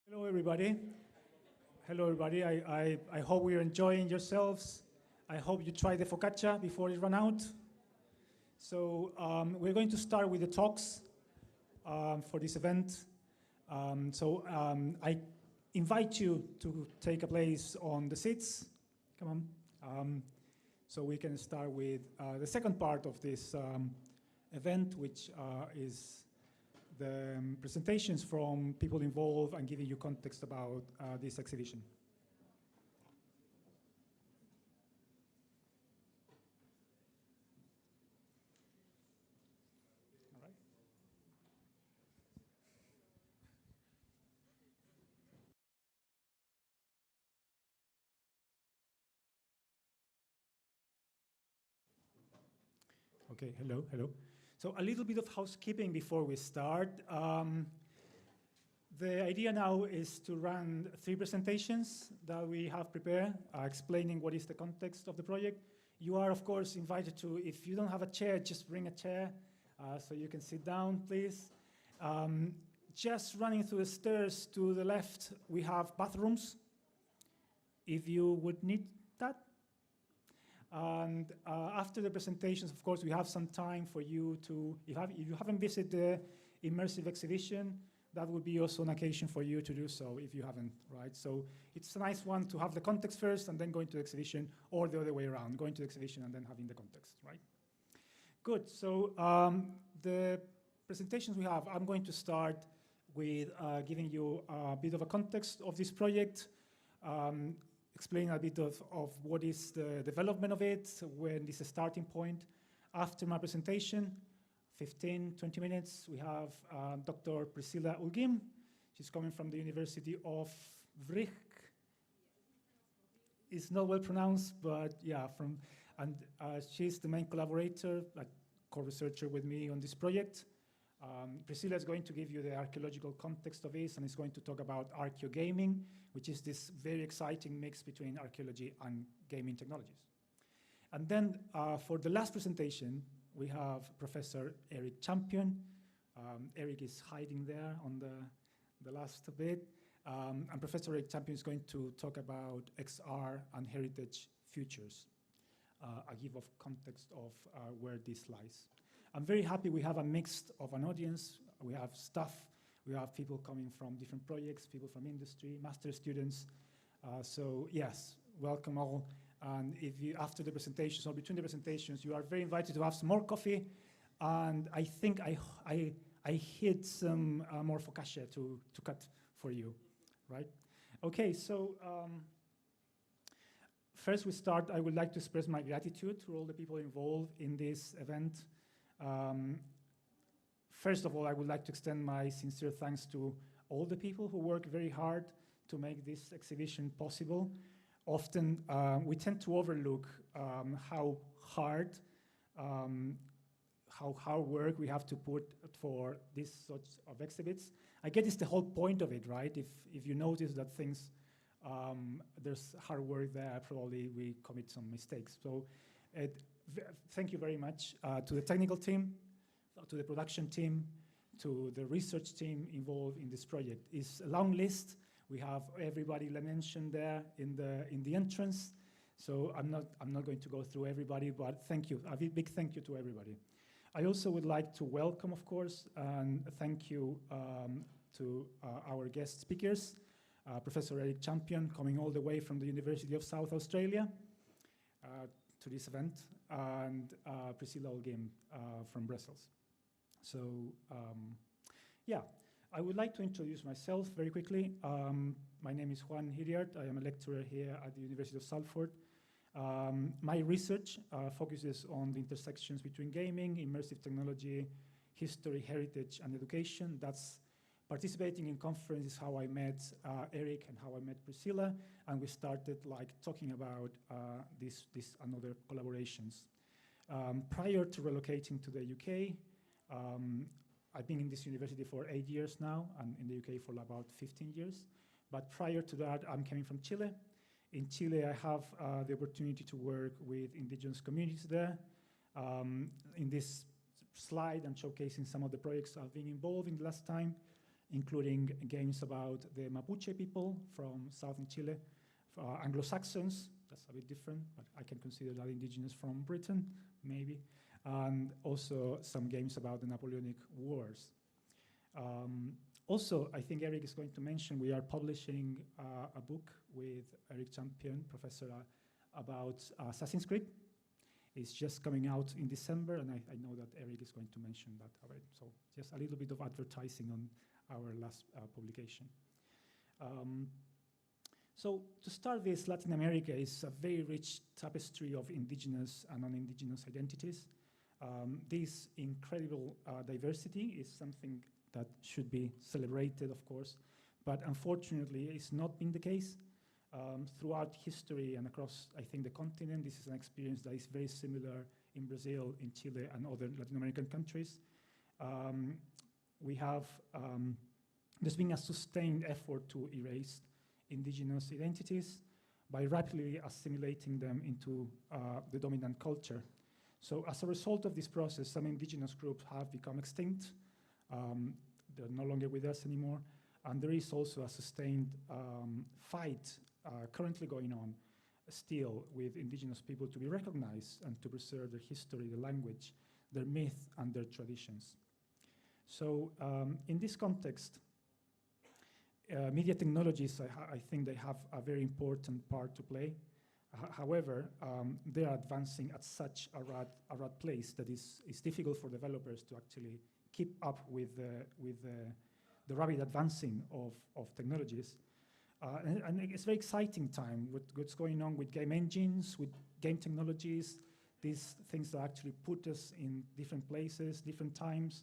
Hello, everybody. Hello, everybody. I hope you're enjoying yourselves. I hope you try the focaccia before it runs out. So we're going to start with the talks for this event. I invite you to take a place on the seats. Come on. So we can start with the second part of this event, which is the presentations from people involved and giving you context about this exhibition. All right. Okay, hello. So a little bit of housekeeping before we start. The idea now is to run 3 presentations that we have prepared, explaining what is the context of the project. You are, of course, invited to, if you don't have a chair, just bring a chair so you can sit down, please. Just running through the stairs to the left, we have bathrooms, if you would need that. And after the presentations, of course, we have some time for you to, if you haven't visited the Immersive exhibition, that would be also an occasion for you to do so if you haven't, right? So it's a nice one to have the context first and then going to the exhibition, or the other way around, going to the exhibition and then having the context, right? Good, so the presentations we have, I'm going to start with giving you a bit of a context of this project, explain a bit of what is the development of it, when is the starting point. After my presentation, 15, 20 minutes, we have Dr. Priscilla Ulgim. She's coming from the University of Vrich. It's not well pronounced, but yeah, she's the main collaborator, like co-researcher with me on this project. Priscilla is going to give you the archaeological context of this, and is going to talk about archaeogaming, which is this very exciting mix between archaeology and gaming technologies. And then for the last presentation, we have Professor Erik Champion. Erik is hiding there on the last bit. And Professor Erik Champion is going to talk about XR and heritage futures. I give of context of where this lies. I'm very happy we have a mix of an audience. We have staff, we have people coming from different projects, people from industry, master students. So yes, welcome all. And if you, after the presentations or between the presentations, you are very invited to have some more coffee. And I think I hid some more focaccia to cut for you, right? Okay, so first we start, I would like to express my gratitude to all the people involved in this event. First of all, I would like to extend my sincere thanks to all the people who work very hard to make this exhibition possible. Often we tend to overlook how hard work we have to put for these sorts of exhibits. I guess it's the whole point of it, right? If you notice that things, there's hard work there, probably we commit some mistakes. So thank you very much to the technical team, to the production team, to the research team involved in this project. It's a long list. We have everybody mentioned there in the entrance. So I'm not going to go through everybody, but thank you. A big thank you to everybody. I also would like to welcome, of course, and thank you to our guest speakers, Professor Erik Champion, coming all the way from the University of South Australia to this event, and Priscilla Ulgim from Brussels. So, yeah, I would like to introduce myself very quickly. My name is Juan Hiriart. I am a lecturer here at the University of Salford. My research focuses on the intersections between gaming, immersive technology, history, heritage, and education. That's participating in conferences how I met Erik and how I met Priscilla, and we started like talking about this and other collaborations. Prior to relocating to the UK, I've been in this university for 8 years now, and in the UK for about 15 years. But prior to that, I'm coming from Chile. In Chile, I have the opportunity to work with indigenous communities there. In this slide, I'm showcasing some of the projects I've been involved in the last time. including games about the Mapuche people from southern Chile, Anglo-Saxons, that's a bit different, but I can consider that indigenous from Britain, maybe, and also some games about the Napoleonic Wars. Also, I think Erik is going to mention, we are publishing a book with Erik Champion, professor, about Assassin's Creed. It's just coming out in December, and I know that Erik is going to mention that already. So just a little bit of advertising on our last publication. So to start this, Latin America is a very rich tapestry of indigenous and non-indigenous identities. This incredible diversity is something that should be celebrated, of course, but unfortunately it's not been the case. Throughout history and across, I think, the continent, this is an experience that is very similar in Brazil, in Chile, and other Latin American countries. There's been a sustained effort to erase indigenous identities by rapidly assimilating them into the dominant culture. So as a result of this process, some indigenous groups have become extinct. They're no longer with us anymore. And there is also a sustained fight currently going on still with indigenous people to be recognized and to preserve their history, their language, their myth, and their traditions. So in this context, media technologies, I think they have a very important part to play. However, they are advancing at such a rapid pace that it's difficult for developers to actually keep up with the rapid advancing of technologies. And it's a very exciting time with what's going on with game engines, with game technologies, these things that actually put us in different places, different times.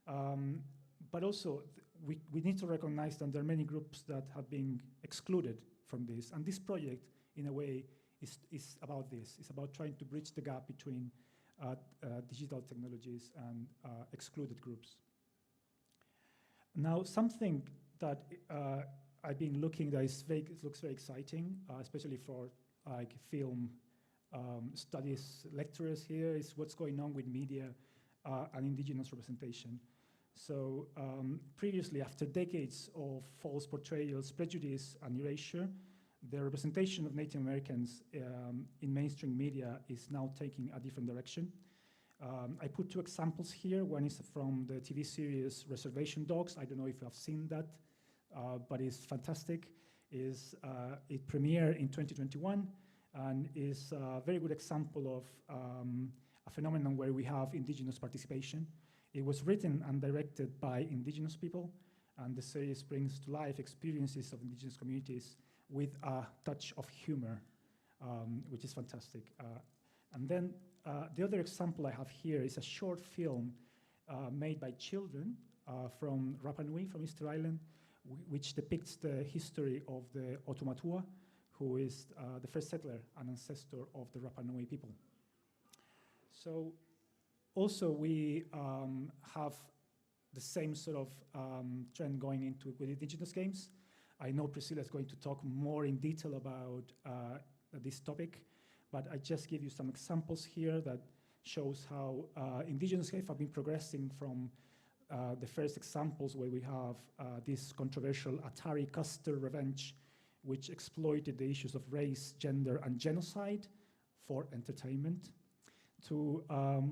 But also, we need to recognize that there are many groups that have been excluded from this. And this project, in a way, is about this. It's about trying to bridge the gap between digital technologies and excluded groups. Now, something that I've been looking that looks very exciting, especially for like film studies lecturers here, is what's going on with media and indigenous representation. So previously, after decades of false portrayals, prejudice, and erasure, the representation of Native Americans in mainstream media is now taking a different direction. I put two examples here. One is from the TV series Reservation Dogs. I don't know if you have seen that, but it's fantastic. It premiered in 2021 and is a very good example of a phenomenon where we have indigenous participation. It was written and directed by indigenous people, and the series brings to life experiences of indigenous communities with a touch of humor, which is fantastic. And then the other example I have here is a short film made by children from Rapa Nui, from Easter Island, which depicts the history of the Otumatua, who is the first settler and ancestor of the Rapa Nui people. So also we have the same sort of trend going into with indigenous games. I know Priscilla is going to talk more in detail about this topic, but I just give you some examples here that shows how indigenous games have been progressing from the first examples where we have this controversial Atari Custer Revenge, which exploited the issues of race, gender, and genocide for entertainment, to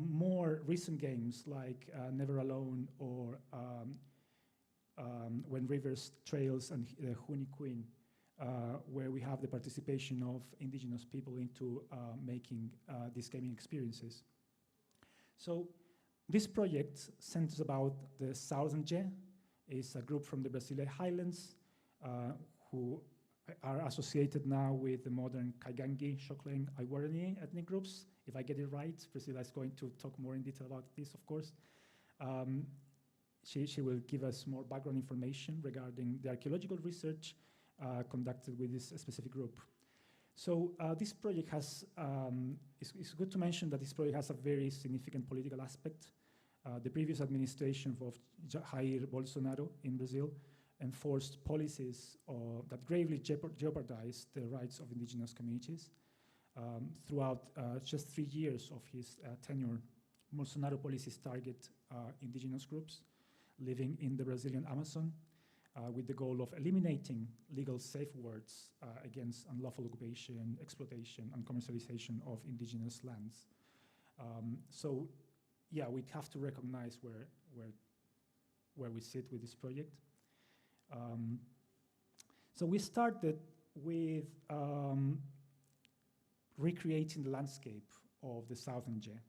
more recent games like Never Alone or When Rivers Trails and Huni Queen, where we have the participation of indigenous people into making these gaming experiences. So this project centers about the Southern Je. It's a group from the Brazilian highlands who are associated now with the modern Kaigangi, Xokleng, Aiwarani ethnic groups. If I get it right, Priscilla is going to talk more in detail about this, of course. She will give us more background information regarding the archaeological research conducted with this specific group. So this project has, it's good to mention that this project has a very significant political aspect. The previous administration of Jair Bolsonaro in Brazil enforced policies that gravely jeopardized the rights of indigenous communities. Throughout just 3 years of his tenure, Bolsonaro policies target indigenous groups living in the Brazilian Amazon. with the goal of eliminating legal safeguards against unlawful occupation, exploitation, and commercialization of indigenous lands. So, yeah, we'd have to recognize where we sit with this project. So we started with recreating the landscape of the Southern Jay.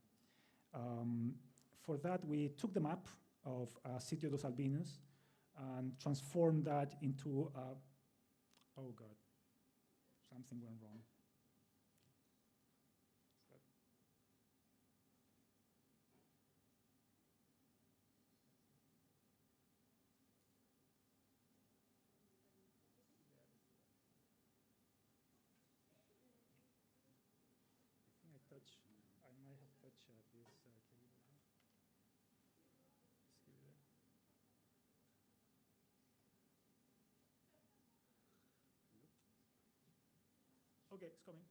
For that, we took the map of Sitio dos Albinos and transformed that into oh God, something went wrong. I might have touched this cable here. Let's give it a... Okay, it's coming.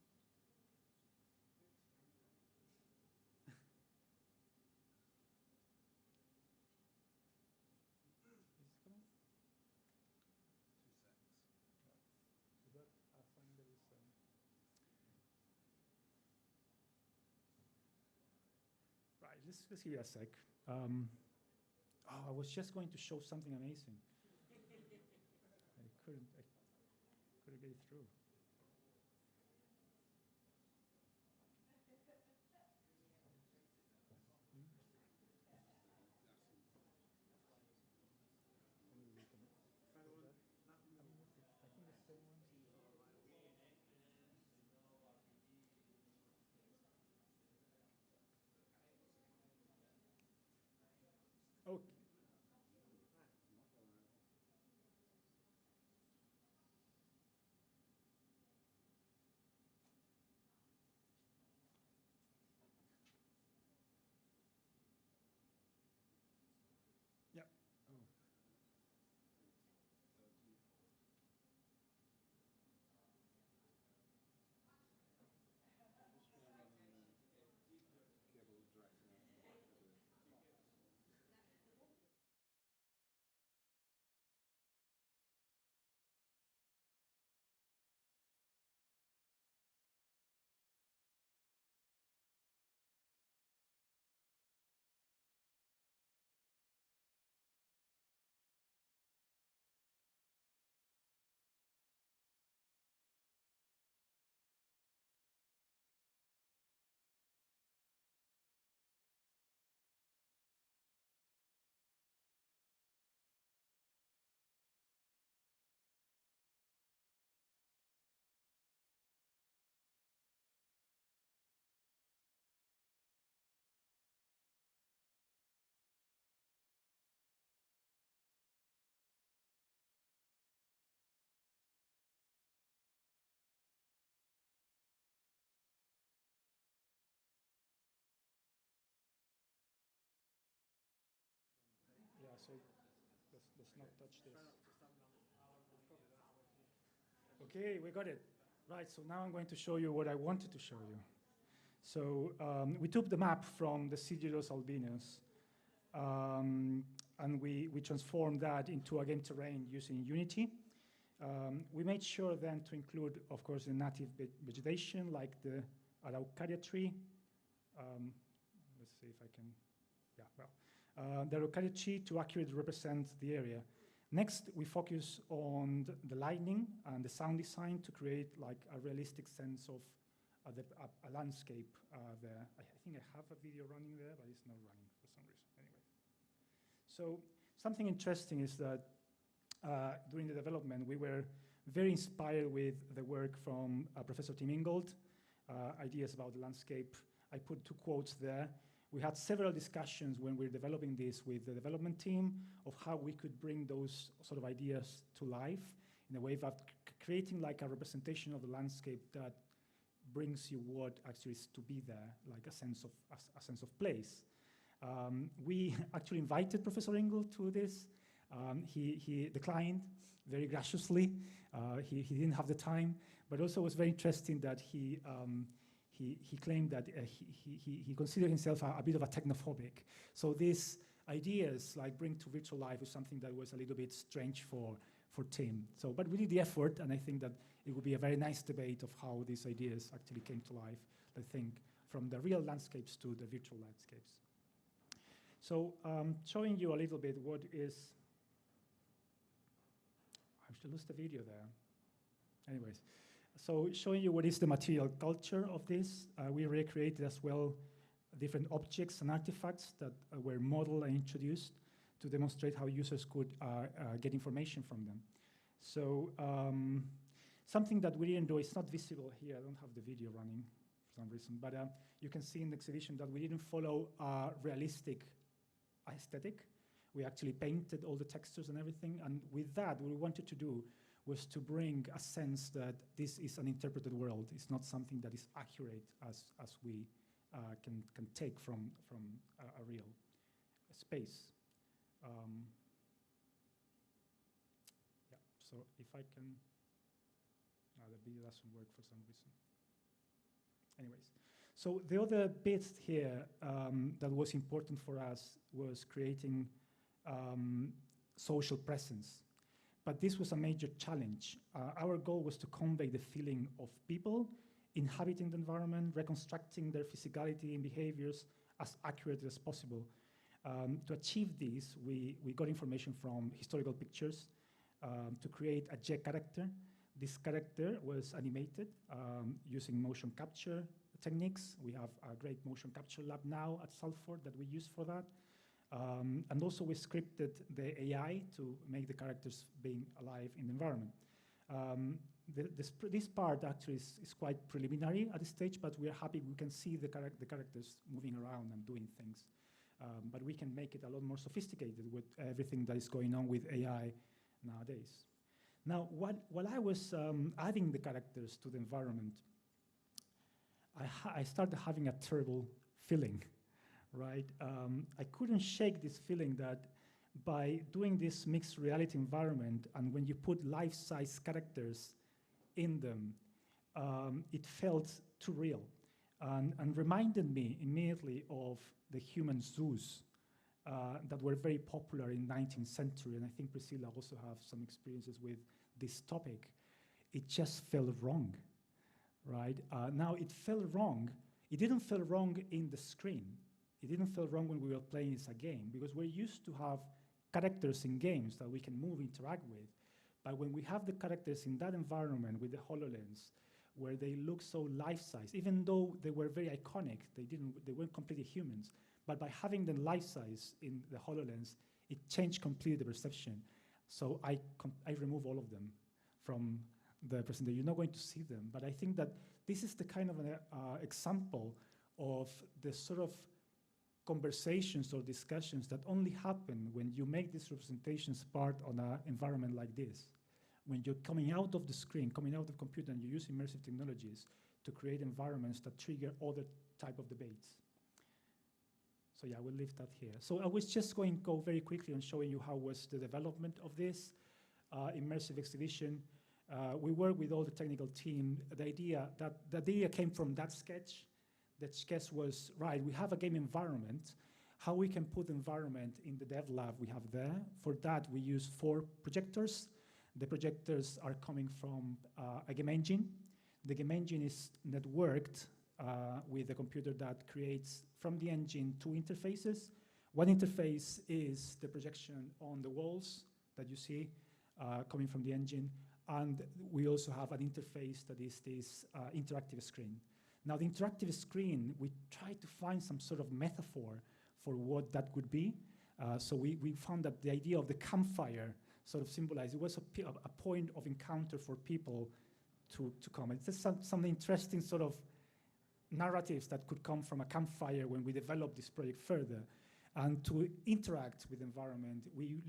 Is it coming? 2 seconds. Is that a sign that is... Right, let's give it a sec. I was just going to show something amazing. I couldn't get it through. Okay. Yeah. Oh. Yeah, so let's not touch this. Okay, we got it. Right, so now I'm going to show you what I wanted to show you. So we took the map from the Sitio dos Albinos, and we transformed that into, again, terrain using Unity. We made sure then to include, of course, the native vegetation, like the araucaria tree. Let's see if I can, yeah, well. The araucaria tree to accurately represent the area. Next, we focus on the lighting and the sound design to create like a realistic sense of a landscape there. I think I have a video running there, but it's not running for some reason. Anyway, so something interesting is that during the development, we were very inspired with the work from Professor Tim Ingold, ideas about the landscape. I put 2 quotes there. We had several discussions when we were developing this with the development team of how we could bring those sort of ideas to life in a way of creating like a representation of the landscape that brings you what actually is to be there, like a sense of place. We actually invited Professor Ingold to this. He declined very graciously. He didn't have the time, but also it was very interesting that he claimed that he considered himself a bit of a technophobic. So this ideas like bring to virtual life was something that was a little bit strange for Tim. So, but we did the effort, and I think that it would be a very nice debate of how these ideas actually came to life, I think, from the real landscapes to the virtual landscapes. So showing you a little bit what is, I should lose the video there. Anyways, so showing you what is the material culture of this. We recreated as well different objects and artifacts that were modeled and introduced to demonstrate how users could get information from them. So something that we didn't do, it's not visible here, I don't have the video running for some reason, but you can see in the exhibition that we didn't follow a realistic aesthetic. We actually painted all the textures and everything, and with that, what we wanted to do was to bring a sense that this is an interpreted world. It's not something that is accurate as we can take from a real space. Yeah, so if I can, the video doesn't work for some reason. Anyways, so the other bit here that was important for us was creating social presence. But this was a major challenge. Our goal was to convey the feeling of people inhabiting the environment, reconstructing their physicality and behaviors as accurately as possible. To achieve this, we got information from historical pictures to create a J character. This character was animated using motion capture techniques. We have a great motion capture lab now at Salford that we use for that. And also we scripted the AI to make the characters being alive in the environment. This part actually is quite preliminary at this stage, but we are happy we can see the characters moving around and doing things. But we can make it a lot more sophisticated with everything that is going on with AI nowadays. Now, while I was adding the characters to the environment, I started having a terrible feeling, right? I couldn't shake this feeling that by doing this mixed reality environment, and when you put life-size characters in them, it felt too real and reminded me immediately of the human zoos that were very popular in 19th century, and I think Priscilla also have some experiences with this topic. It just felt wrong, right? Now, it felt wrong. It didn't feel wrong in the screen. It didn't feel wrong when we were playing as a game, because we're used to have characters in games that we can move, interact with. But when we have the characters in that environment with the HoloLens, where they look so life-size, even though they were very iconic, they weren't completely humans, but by having them life-size in the HoloLens, it changed completely the perception. So I remove all of them from the presentation. You're not going to see them, but I think that this is the kind of an example of the sort of conversations or discussions that only happen when you make these representations part on an environment like this. When you're coming out of the screen, coming out of the computer, and you use immersive technologies to create environments that trigger other type of debates. So yeah, we'll leave that here. So I was just going to go very quickly on showing you how was the development of this immersive exhibition. We worked with all the technical team. The idea came from that sketch. That sketch was, right, we have a game environment. How we can put the environment in the dev lab we have there. For that, we use 4 projectors. The projectors are coming from a game engine. The game engine is networked with a computer that creates from the engine 2 interfaces. One interface is the projection on the walls that you see coming from the engine. And we also have an interface that is this interactive screen. Now, the interactive screen, we tried to find some sort of metaphor for what that could be. So we found that the idea of the campfire sort of symbolized, it was a point of encounter for people to come. It's just some interesting sort of narratives that could come from a campfire when we developed this project further. And to interact with the environment, we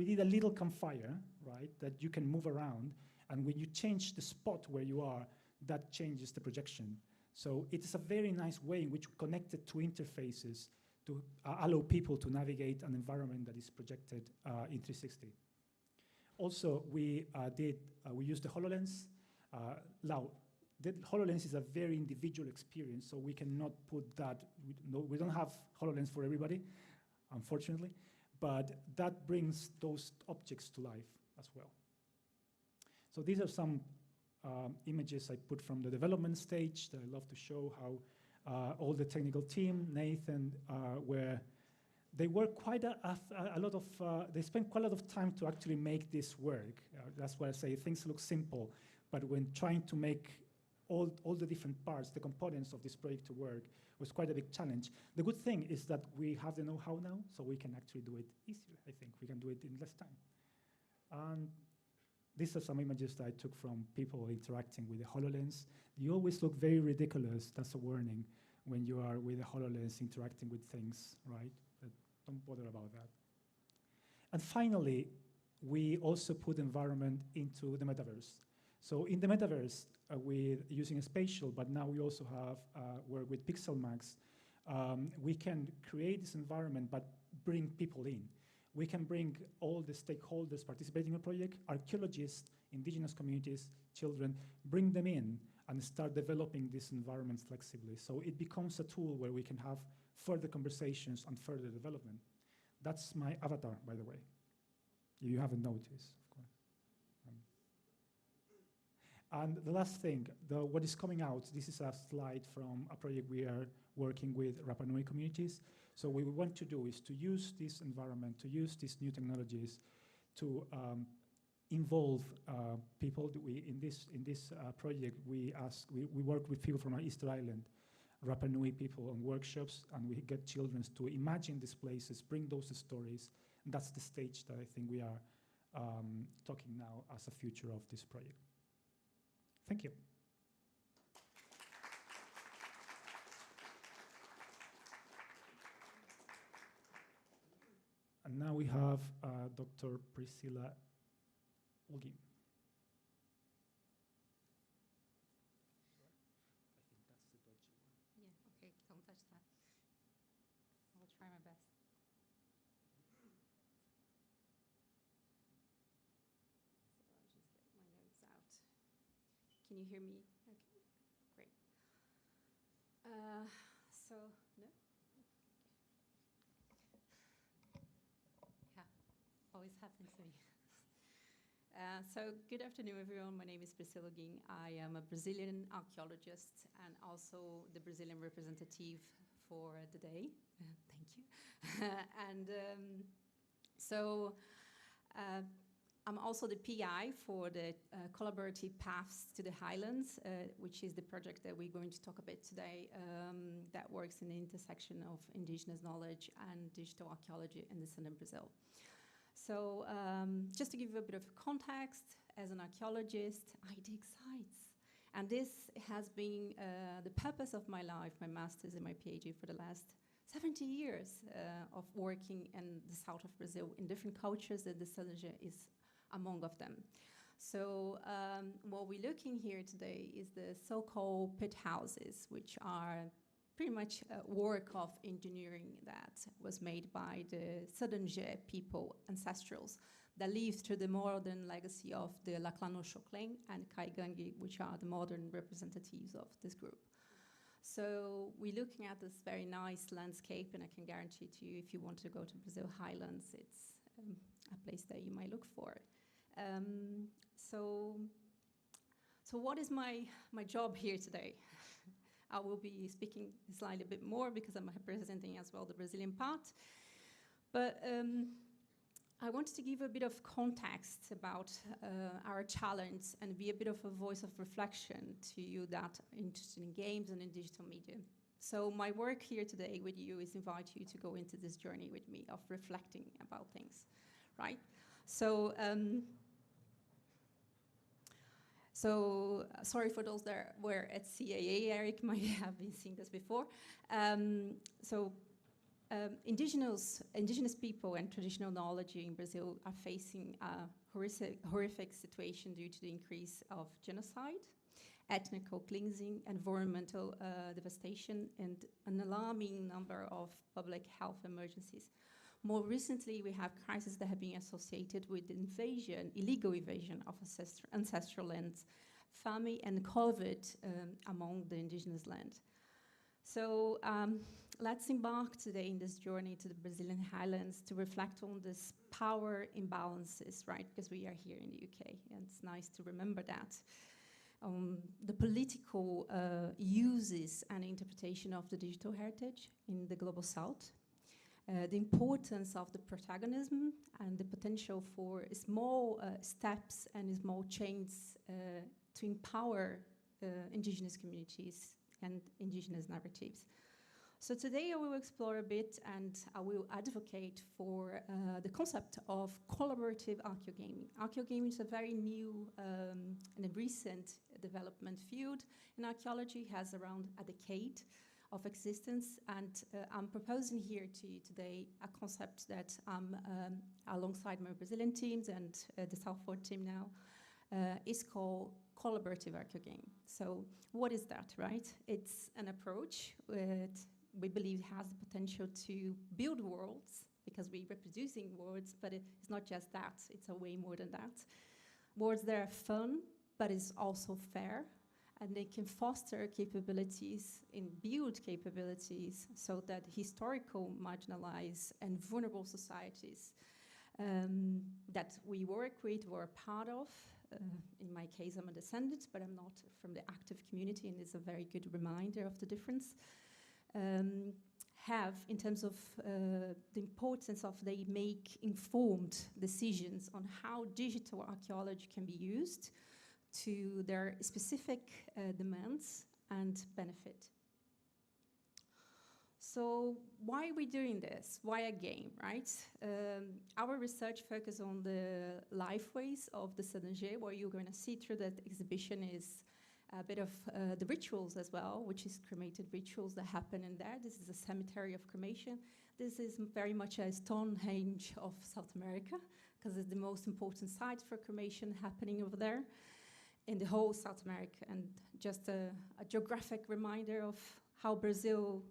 did a little campfire, right, that you can move around. And when you change the spot where you are, that changes the projection. So it is a very nice way in which we connected 2 interfaces to allow people to navigate an environment that is projected in 360. Also, we used the HoloLens. Now, the HoloLens is a very individual experience, so we cannot put that. We don't have HoloLens for everybody, unfortunately. but that brings those objects to life as well. So these are some images I put from the development stage that I love to show how all the technical team, Nathan, they work quite a lot of, they spend quite a lot of time to actually make this work. That's why I say things look simple, but when trying to make all the different parts, the components of this project to work, was quite a big challenge. The good thing is that we have the know-how now, so we can actually do it easier, I think. We can do it in less time. And these are some images that I took from people interacting with the HoloLens. You always look very ridiculous, that's a warning, when you are with the HoloLens interacting with things, right? But don't bother about that. And finally, we also put environment into the metaverse. So in the metaverse, with using a spatial, but now we also have work with PixelMax, we can create this environment, but bring people in. We can bring all the stakeholders participating in the project, archaeologists, indigenous communities, children, bring them in and start developing this environment flexibly. So it becomes a tool where we can have further conversations and further development. That's my avatar, by the way. You haven't noticed, of course. And the last thing, what is coming out, this is a slide from a project we are working with Rapa Nui communities. So what we want to do is to use this environment, to use these new technologies to involve people. In this project, we work with people from our Easter Island, Rapa Nui people on workshops, and we get children to imagine these places, bring those stories. And that's the stage that I think we are talking now as a future of this project. Thank you. And now we have Dr. Priscilla Olgin. Yeah, okay, don't touch that. I will try my best. So I'll just get my notes out. Can you hear me? Okay, great. So, no? Yeah, always happens to me. So good afternoon, everyone. My name is Priscilla Ging. I am a Brazilian archaeologist and also the Brazilian representative for the day. Thank you. And I'm also the PI for the Collaborative Paths to the Highlands, which is the project that we're going to talk about today, that works in the intersection of indigenous knowledge and digital archaeology in the southern Brazil. So just to give you a bit of context, as an archaeologist, I dig sites. And this has been the purpose of my life, my master's and my PhD for the last 70 years of working in the south of Brazil in different cultures, and the southern is among of them. So what we're looking here today is the so-called pit houses, which are pretty much work of engineering that was made by the Southern people, ancestrals, that lived through the modern legacy of the Laclano Choclen and Kaigangi, which are the modern representatives of this group. So we're looking at this very nice landscape, and I can guarantee to you, if you want to go to Brazil Highlands, it's a place that you might look for. So what is my job here today? I will be speaking slightly a bit more because I'm representing as well the Brazilian part. But I wanted to give a bit of context about our challenge and be a bit of a voice of reflection to you that are interested in games and in digital media. So my work here today with you is invite you to go into this journey with me of reflecting about things, right? So sorry for those that were at CAA, Erik might have been seeing this before. Indigenous people and traditional knowledge in Brazil are facing a horrific situation due to the increase of genocide, ethnical cleansing, environmental devastation, and an alarming number of public health emergencies. More recently, we have crises that have been associated with invasion, illegal invasion of ancestral lands, famine and COVID among the indigenous land. So let's embark today in this journey to the Brazilian highlands to reflect on this power imbalances, right? Because we are here in the UK, and it's nice to remember that. The political uses and interpretation of the digital heritage in the global south, the importance of the protagonism and the potential for small steps and small changes to empower indigenous communities and indigenous narratives. So today I will explore a bit and I will advocate for the concept of collaborative archaeogaming. Archaeogaming is a very new and a recent development field in archaeology, has around a decade of existence, and I'm proposing here to you today a concept that I'm alongside my Brazilian teams and the Salford team now, is called collaborative archaeogaming. So what is that, right? It's an approach that we believe has the potential to build worlds, because we're reproducing worlds, but it's not just that, it's a way more than that. Worlds that are fun, but is also fair, and they can foster capabilities and build capabilities so that historical, marginalized, and vulnerable societies that we work with or are part of. In my case, I'm a descendant, but I'm not from the active community, and it's a very good reminder of the difference. Have in terms of the importance of they make informed decisions on how digital archaeology can be used to their specific demands and benefit. So why are we doing this? Why a game, right? Our research focuses on the lifeways of the Sadanger. What you're going to see through that exhibition is a bit of the rituals as well, which is cremated rituals that happen in there. This is a cemetery of cremation. This is very much a Stonehenge of South America, because it's the most important site for cremation happening over there in the whole South America. And just a geographic reminder of how Brazil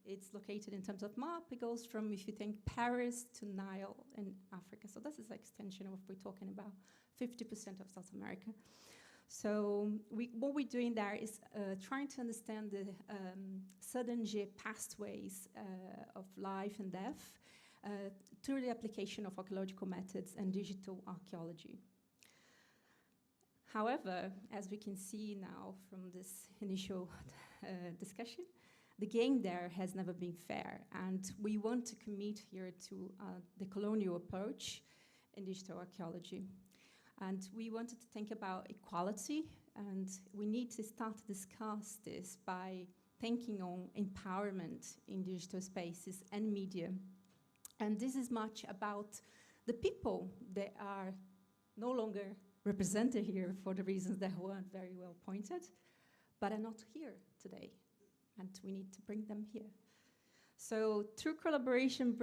it's located in terms of map. It goes from, if you think, Paris to Nile in Africa. So this is an extension of what we're talking about, 50% of South America. So what we're doing there is trying to understand the Sadanger pathways of life and death through the application of archaeological methods and digital archaeology. However, as we can see now from this initial discussion, the game there has never been fair, and we want to commit here to the colonial approach in digital archaeology. And we wanted to think about equality, and we need to start to discuss this by thinking on empowerment in digital spaces and media. And this is much about the people that are no longer represented here for the reasons that weren't very well pointed, but are not here today, and we need to bring them here. So true collaboration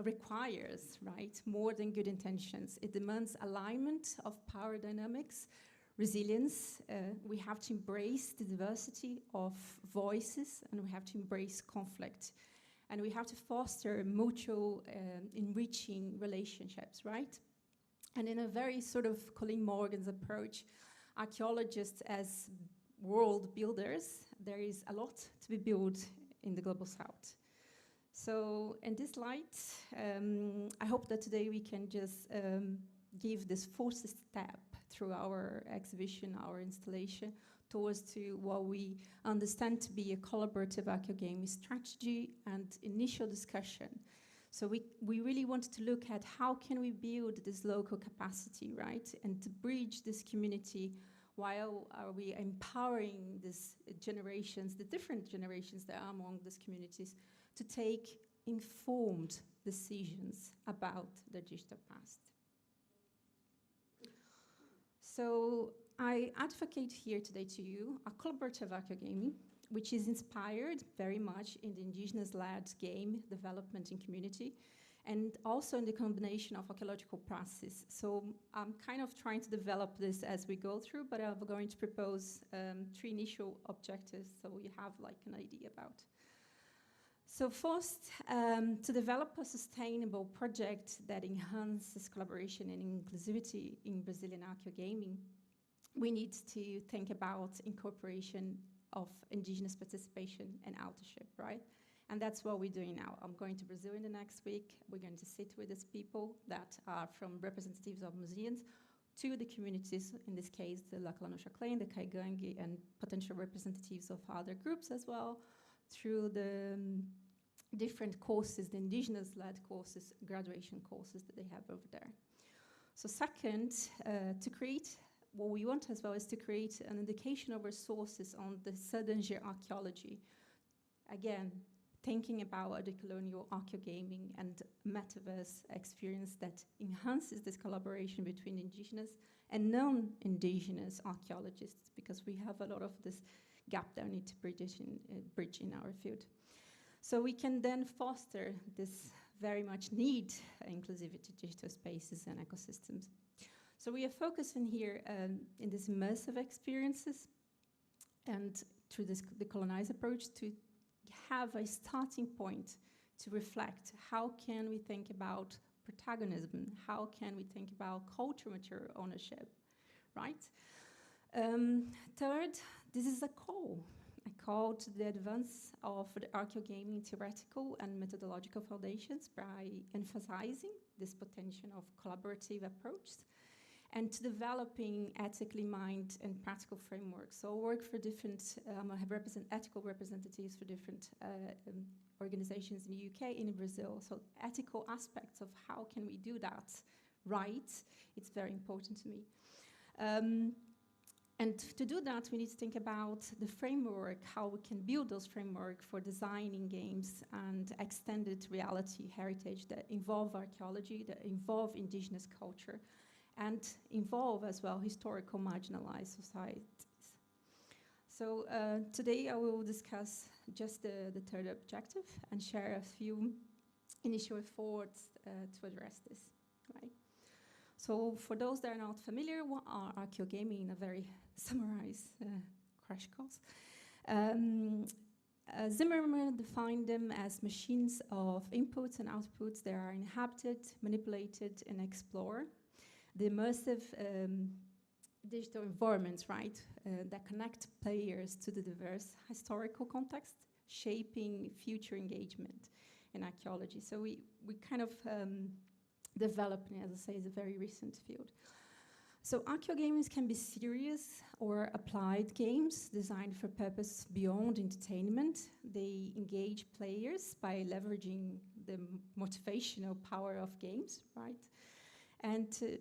requires, right, more than good intentions. It demands alignment of power dynamics, resilience. We have to embrace the diversity of voices, and we have to embrace conflict. And we have to foster mutual enriching relationships, right? And in a very sort of Colleen Morgan's approach, archaeologists as world builders, there is a lot to be built in the Global South. So in this light, I hope that today we can just give this first step through our exhibition, our installation, towards to what we understand to be a collaborative archaeogaming strategy and initial discussion. So we really wanted to look at how can we build this local capacity, right? And to bridge this community while are we empowering these generations, the different generations that are among these communities, to take informed decisions about their digital past. So I advocate here today to you a collaborative archaeogaming, which is inspired very much in the indigenous-led game development in community, and also in the combination of archaeological practices. So I'm kind of trying to develop this as we go through, but I'm going to propose 3 initial objectives so you have like an idea about. So first, to develop a sustainable project that enhances collaboration and inclusivity in Brazilian archaeogaming, we need to think about incorporation of indigenous participation and authorship, right? And that's what we're doing now. I'm going to Brazil in the next week. We're going to sit with these people that are from representatives of museums to the communities, in this case, the Lacalanosha clan, the Kaigangi, and potential representatives of other groups as well, through the different courses, the indigenous-led courses, graduation courses that they have over there. So second, to create, what we want as well is to create an indication of resources on the Southern archaeology. Again, thinking about the colonial archaeogaming and metaverse experience that enhances this collaboration between indigenous and non-indigenous archaeologists, because we have a lot of this gap that we need to bridge in our field. So we can then foster this very much need inclusivity digital spaces and ecosystems. So we are focusing here in this immersive experiences and through this decolonized approach to have a starting point to reflect how can we think about protagonism, how can we think about cultural material ownership, right? Third, this is a call to the advance of the archaeogaming theoretical and methodological foundations by emphasizing this potential of collaborative approaches and to developing ethically minded and practical frameworks. So I work for different, I have ethical representatives for different organizations in the UK and in Brazil. So ethical aspects of how can we do that right, it's very important to me. And to do that, we need to think about the framework, how we can build those frameworks for designing games and extended reality heritage that involve archaeology, that involve indigenous culture, and involve as well historical marginalized societies. So today I will discuss just the third objective and share a few initial efforts to address this, right? So for those that are not familiar, what are archaeogaming in a very summarized crash course? Zimmerman defined them as machines of inputs and outputs that are inhabited, manipulated, and explored. The immersive digital environments, right, that connect players to the diverse historical context, shaping future engagement in archaeology. So we kind of developing, as I say, is a very recent field. So archaeogames can be serious or applied games designed for purpose beyond entertainment. They engage players by leveraging the motivational power of games, right? And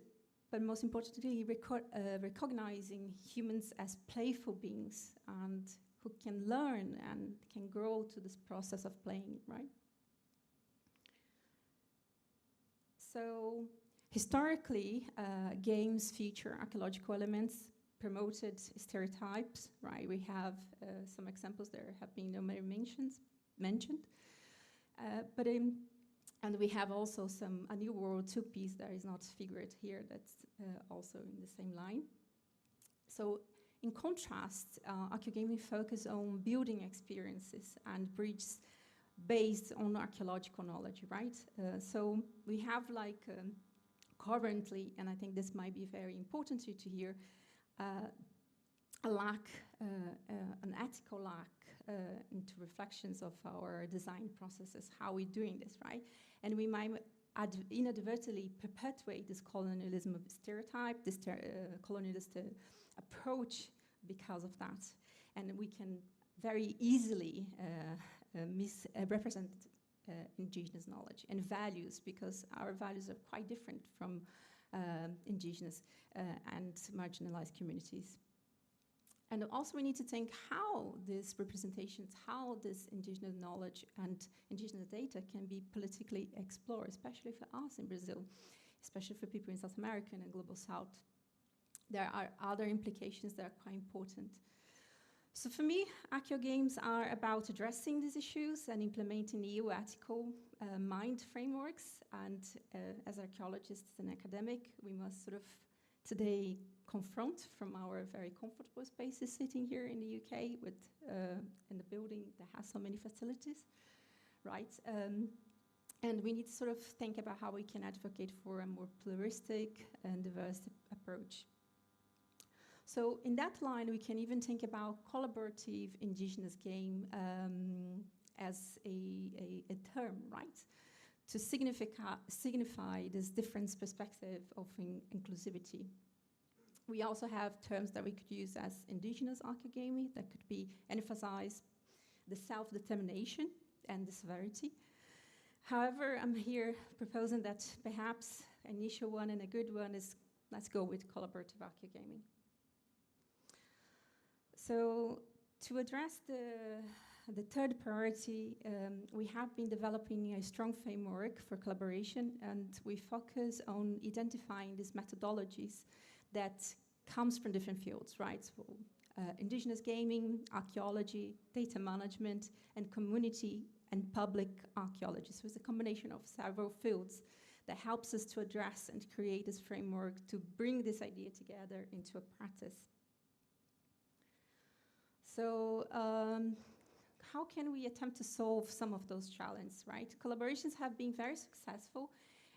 but most importantly, recognizing humans as playful beings and who can learn and can grow to this process of playing, right? So historically, games feature archaeological elements, promoted stereotypes, right? We have some examples there have been mentioned. And we have also a new world two-piece that is not figured here that's also in the same line. So in contrast, archaeogaming focus on building experiences and bridges based on archaeological knowledge, right? So we have like currently, and I think this might be very important to hear, a lack, an ethical lack into reflections of our design processes, how we're doing this, right? And we might inadvertently perpetuate this colonialism of stereotype, this colonialist approach because of that. And we can very easily misrepresent indigenous knowledge and values, because our values are quite different from indigenous and marginalized communities. And also we need to think how these representations, how this indigenous knowledge and indigenous data can be politically explored, especially for us in Brazil, especially for people in South America and Global South. There are other implications that are quite important. So for me, archaeogames are about addressing these issues and implementing new ethical mind frameworks. And as archaeologists and academic, we must sort of today confront from our very comfortable spaces sitting here in the UK with in the building that has so many facilities, right? And we need to sort of think about how we can advocate for a more pluralistic and diverse approach. So in that line, we can even think about collaborative indigenous game as a term, right? To signify this different perspective of inclusivity. We also have terms that we could use as indigenous archaeogaming that could be emphasize the self-determination and the severity. However, I'm here proposing that perhaps an initial one and a good one is, let's go with collaborative archaeogaming. So to address the third priority, we have been developing a strong framework for collaboration, and we focus on identifying these methodologies that comes from different fields, right? So, indigenous gaming, archaeology, data management, and community and public archaeology. So it's a combination of several fields that helps us to address and create this framework to bring this idea together into a practice. So how can we attempt to solve some of those challenges, right? Collaborations have been very successful,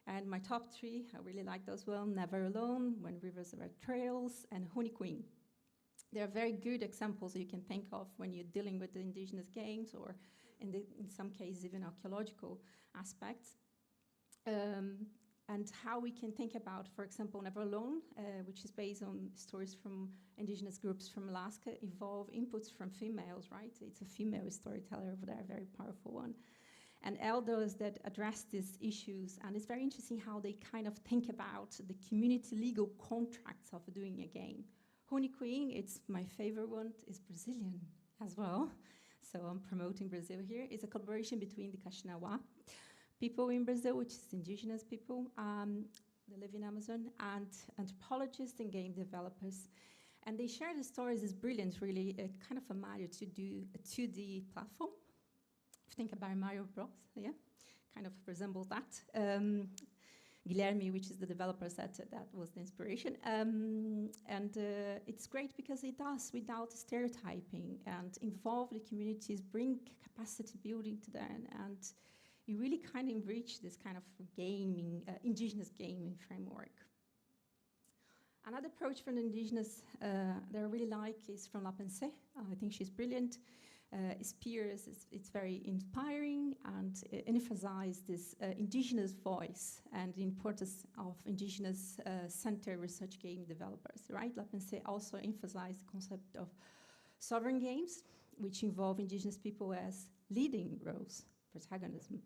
and my top three, I really like those well, Never Alone, When Rivers Are Trails, and Honey Queen. They are very good examples you can think of when you're dealing with the indigenous games, or in some cases even archaeological aspects. And how we can think about, for example, Never Alone, which is based on stories from indigenous groups from Alaska, involve inputs from females, right? It's a female storyteller over there, a very powerful one. And elders that address these issues, and it's very interesting how they kind of think about the community legal contracts of doing a game. Honey Queen, it's my favorite one, is Brazilian as well. So I'm promoting Brazil here. It's a collaboration between the Kaxinawa people in Brazil, which is indigenous people that live in Amazon, and anthropologists and game developers. And they share the stories. It's brilliant, really, kind of a Mario to do a 2D platform. If you think about Mario Bros, yeah, kind of resembles that. Guilherme, which is the developer, said that was the inspiration. It's great because it does without stereotyping and involve the communities, bring capacity building to them, and you really kind of reach this kind of gaming, indigenous gaming framework. Another approach from the indigenous that I really like is from La Pensée. I think she's brilliant. Spears, it's very inspiring, and emphasizes this indigenous voice and the importance of indigenous center research game developers, right? La Pensée also emphasized the concept of sovereign games, which involve indigenous people as leading roles, protagonism.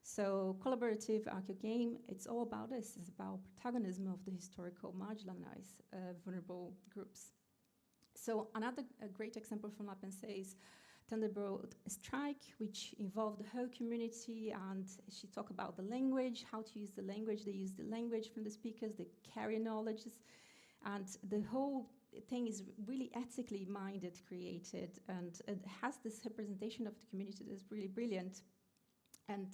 So collaborative archaeo game, it's all about this. It's about protagonism of the historical marginalized vulnerable groups. So another great example from La Pensée is Thunderbird Strike, which involved the whole community, and she talked about the language, how to use the language. They use the language from the speakers, they carry knowledge, and the whole thing is really ethically minded, created, and it has this representation of the community that is really brilliant. And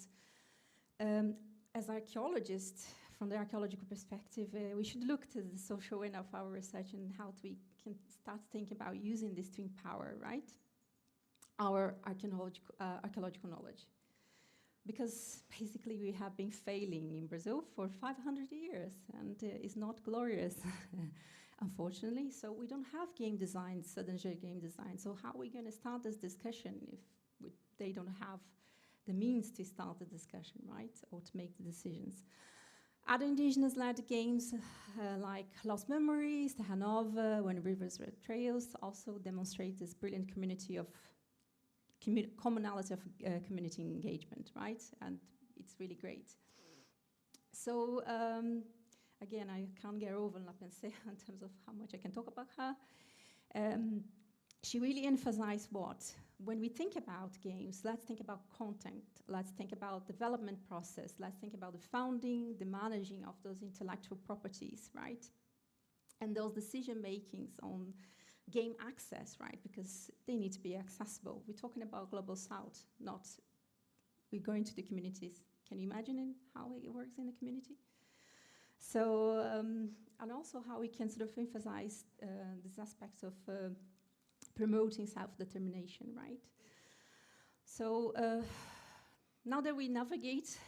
as archaeologists, from the archaeological perspective, we should look to the social end of our research and how we can start thinking about using this to empower, right? Our archaeological knowledge. Because basically we have been failing in Brazil for 500 years, and it's not glorious, unfortunately. So we don't have game design, sedentary game design. So how are we going to start this discussion if they don't have the means to start the discussion, right? Or to make the decisions. Other indigenous-led games like Lost Memories, Terra Nova, When Rivers Were Trails also demonstrate this brilliant community of commonality of community engagement, right? And it's really great. So again, I can't get over La Pensée in terms of how much I can talk about her. She really emphasized what? When we think about games, let's think about content, let's think about development process, let's think about the founding, the managing of those intellectual properties, right? And those decision makings on game access, right? Because they need to be accessible. We're talking about Global South, not we're going to the communities. Can you imagine how it works in the community? So, and also how we can sort of emphasize these aspects of promoting self-determination, right? So now that we navigate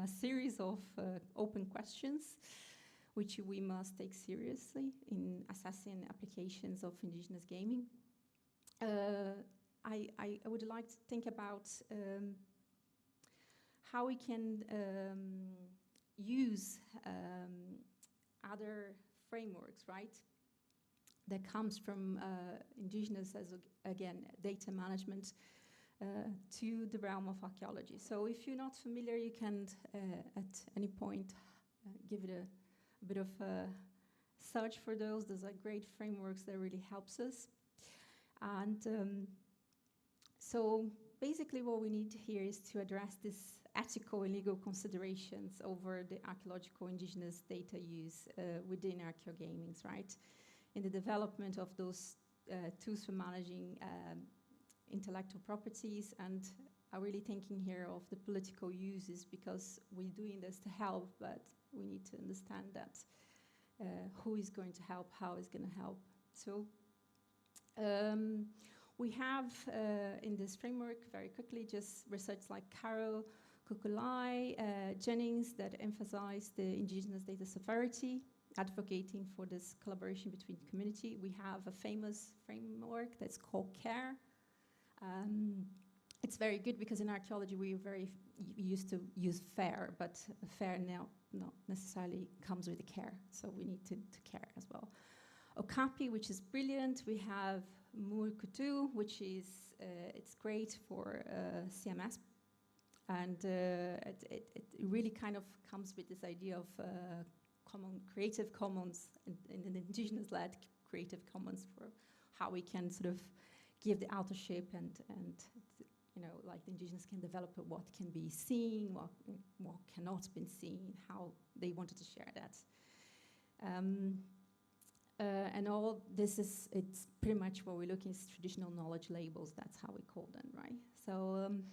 a series of open questions, which we must take seriously in assessing applications of indigenous gaming. I would like to think about how we can use other frameworks, right? That comes from indigenous, as again, data management to the realm of archaeology. So if you're not familiar, you can at any point give it a bit of a search for those. Those are great frameworks that really helps us. And so basically what we need here is to address this ethical and legal considerations over the archaeological indigenous data use within archaeogamings, right? In the development of those tools for managing intellectual properties, and I'm really thinking here of the political uses, because we're doing this to help, but we need to understand that who is going to help, how is going to help. So we have in this framework, very quickly, just research like Caro, Kukulai, Jennings, that emphasize the indigenous data sovereignty, advocating for this collaboration between the community. We have a famous framework that's called CARE. It's very good because in archaeology we used to use FAIR, but FAIR now not necessarily comes with a CARE, so we need to CARE as well. Okapi, which is brilliant. We have Murkutu, which is it's great for CMS, and it really kind of comes with this idea of common Creative Commons in an indigenous-led Creative Commons for how we can sort of give the authorship and you know, like the indigenous can develop what can be seen, what cannot be seen, how they wanted to share that. And all this it's pretty much what we're looking at, traditional knowledge labels, that's how we call them, right? So I'm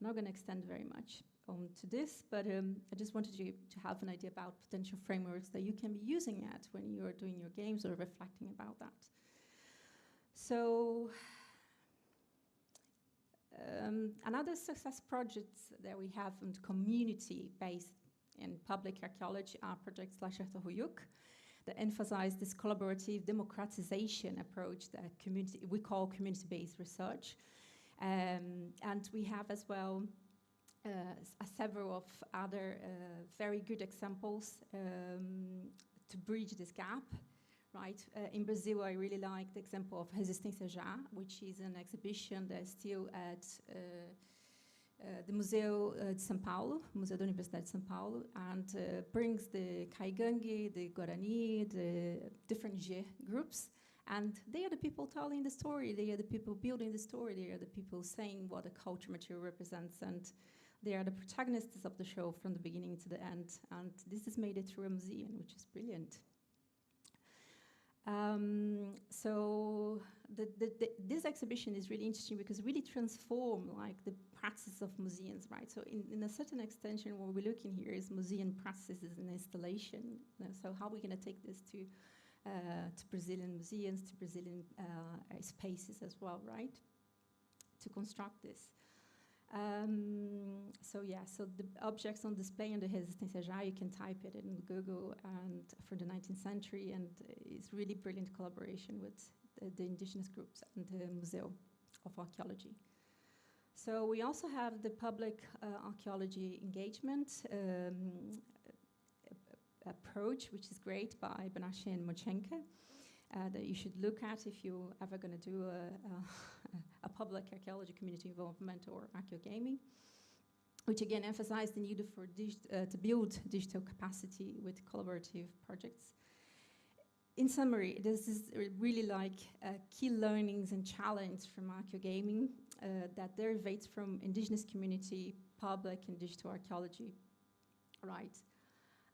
not going to extend very much onto this, but I just wanted you to have an idea about potential frameworks that you can be using at when you're doing your games or reflecting about that. So another success project that we have on community-based in public archaeology are projects like Huyuk that emphasize this collaborative democratization approach that we call community-based research. And we have as well several of other very good examples to bridge this gap. Right. In Brazil, I really like the example of Resistência Já, which is an exhibition that's still at the Museu de São Paulo, Museu da Universidade de São Paulo, and brings the Kaigangue, the Guarani, the different G groups. And they are the people telling the story. They are the people building the story. They are the people saying what the culture material represents. And they are the protagonists of the show from the beginning to the end. And this is made it through a museum, which is brilliant. So this exhibition is really interesting because it really transforms like the practices of museums, right? So in a certain extension, what we're looking here is museum practices and installation. So how are we going to take this to Brazilian museums, to Brazilian spaces as well, right? To construct this. So yeah, so the objects on display in the Resistência Já, you can type it in Google, and for the 19th century, and it's really brilliant collaboration with the indigenous groups and the Museo of Archaeology. So we also have the public archaeology engagement approach, which is great, by Benache and Mochenke, that you should look at if you're ever going to do a public archaeology community involvement or archaeogaming, which again emphasized the need for to build digital capacity with collaborative projects. In summary, this is really like key learnings and challenge from archaeogaming that derivates from indigenous community, public and digital archaeology, right?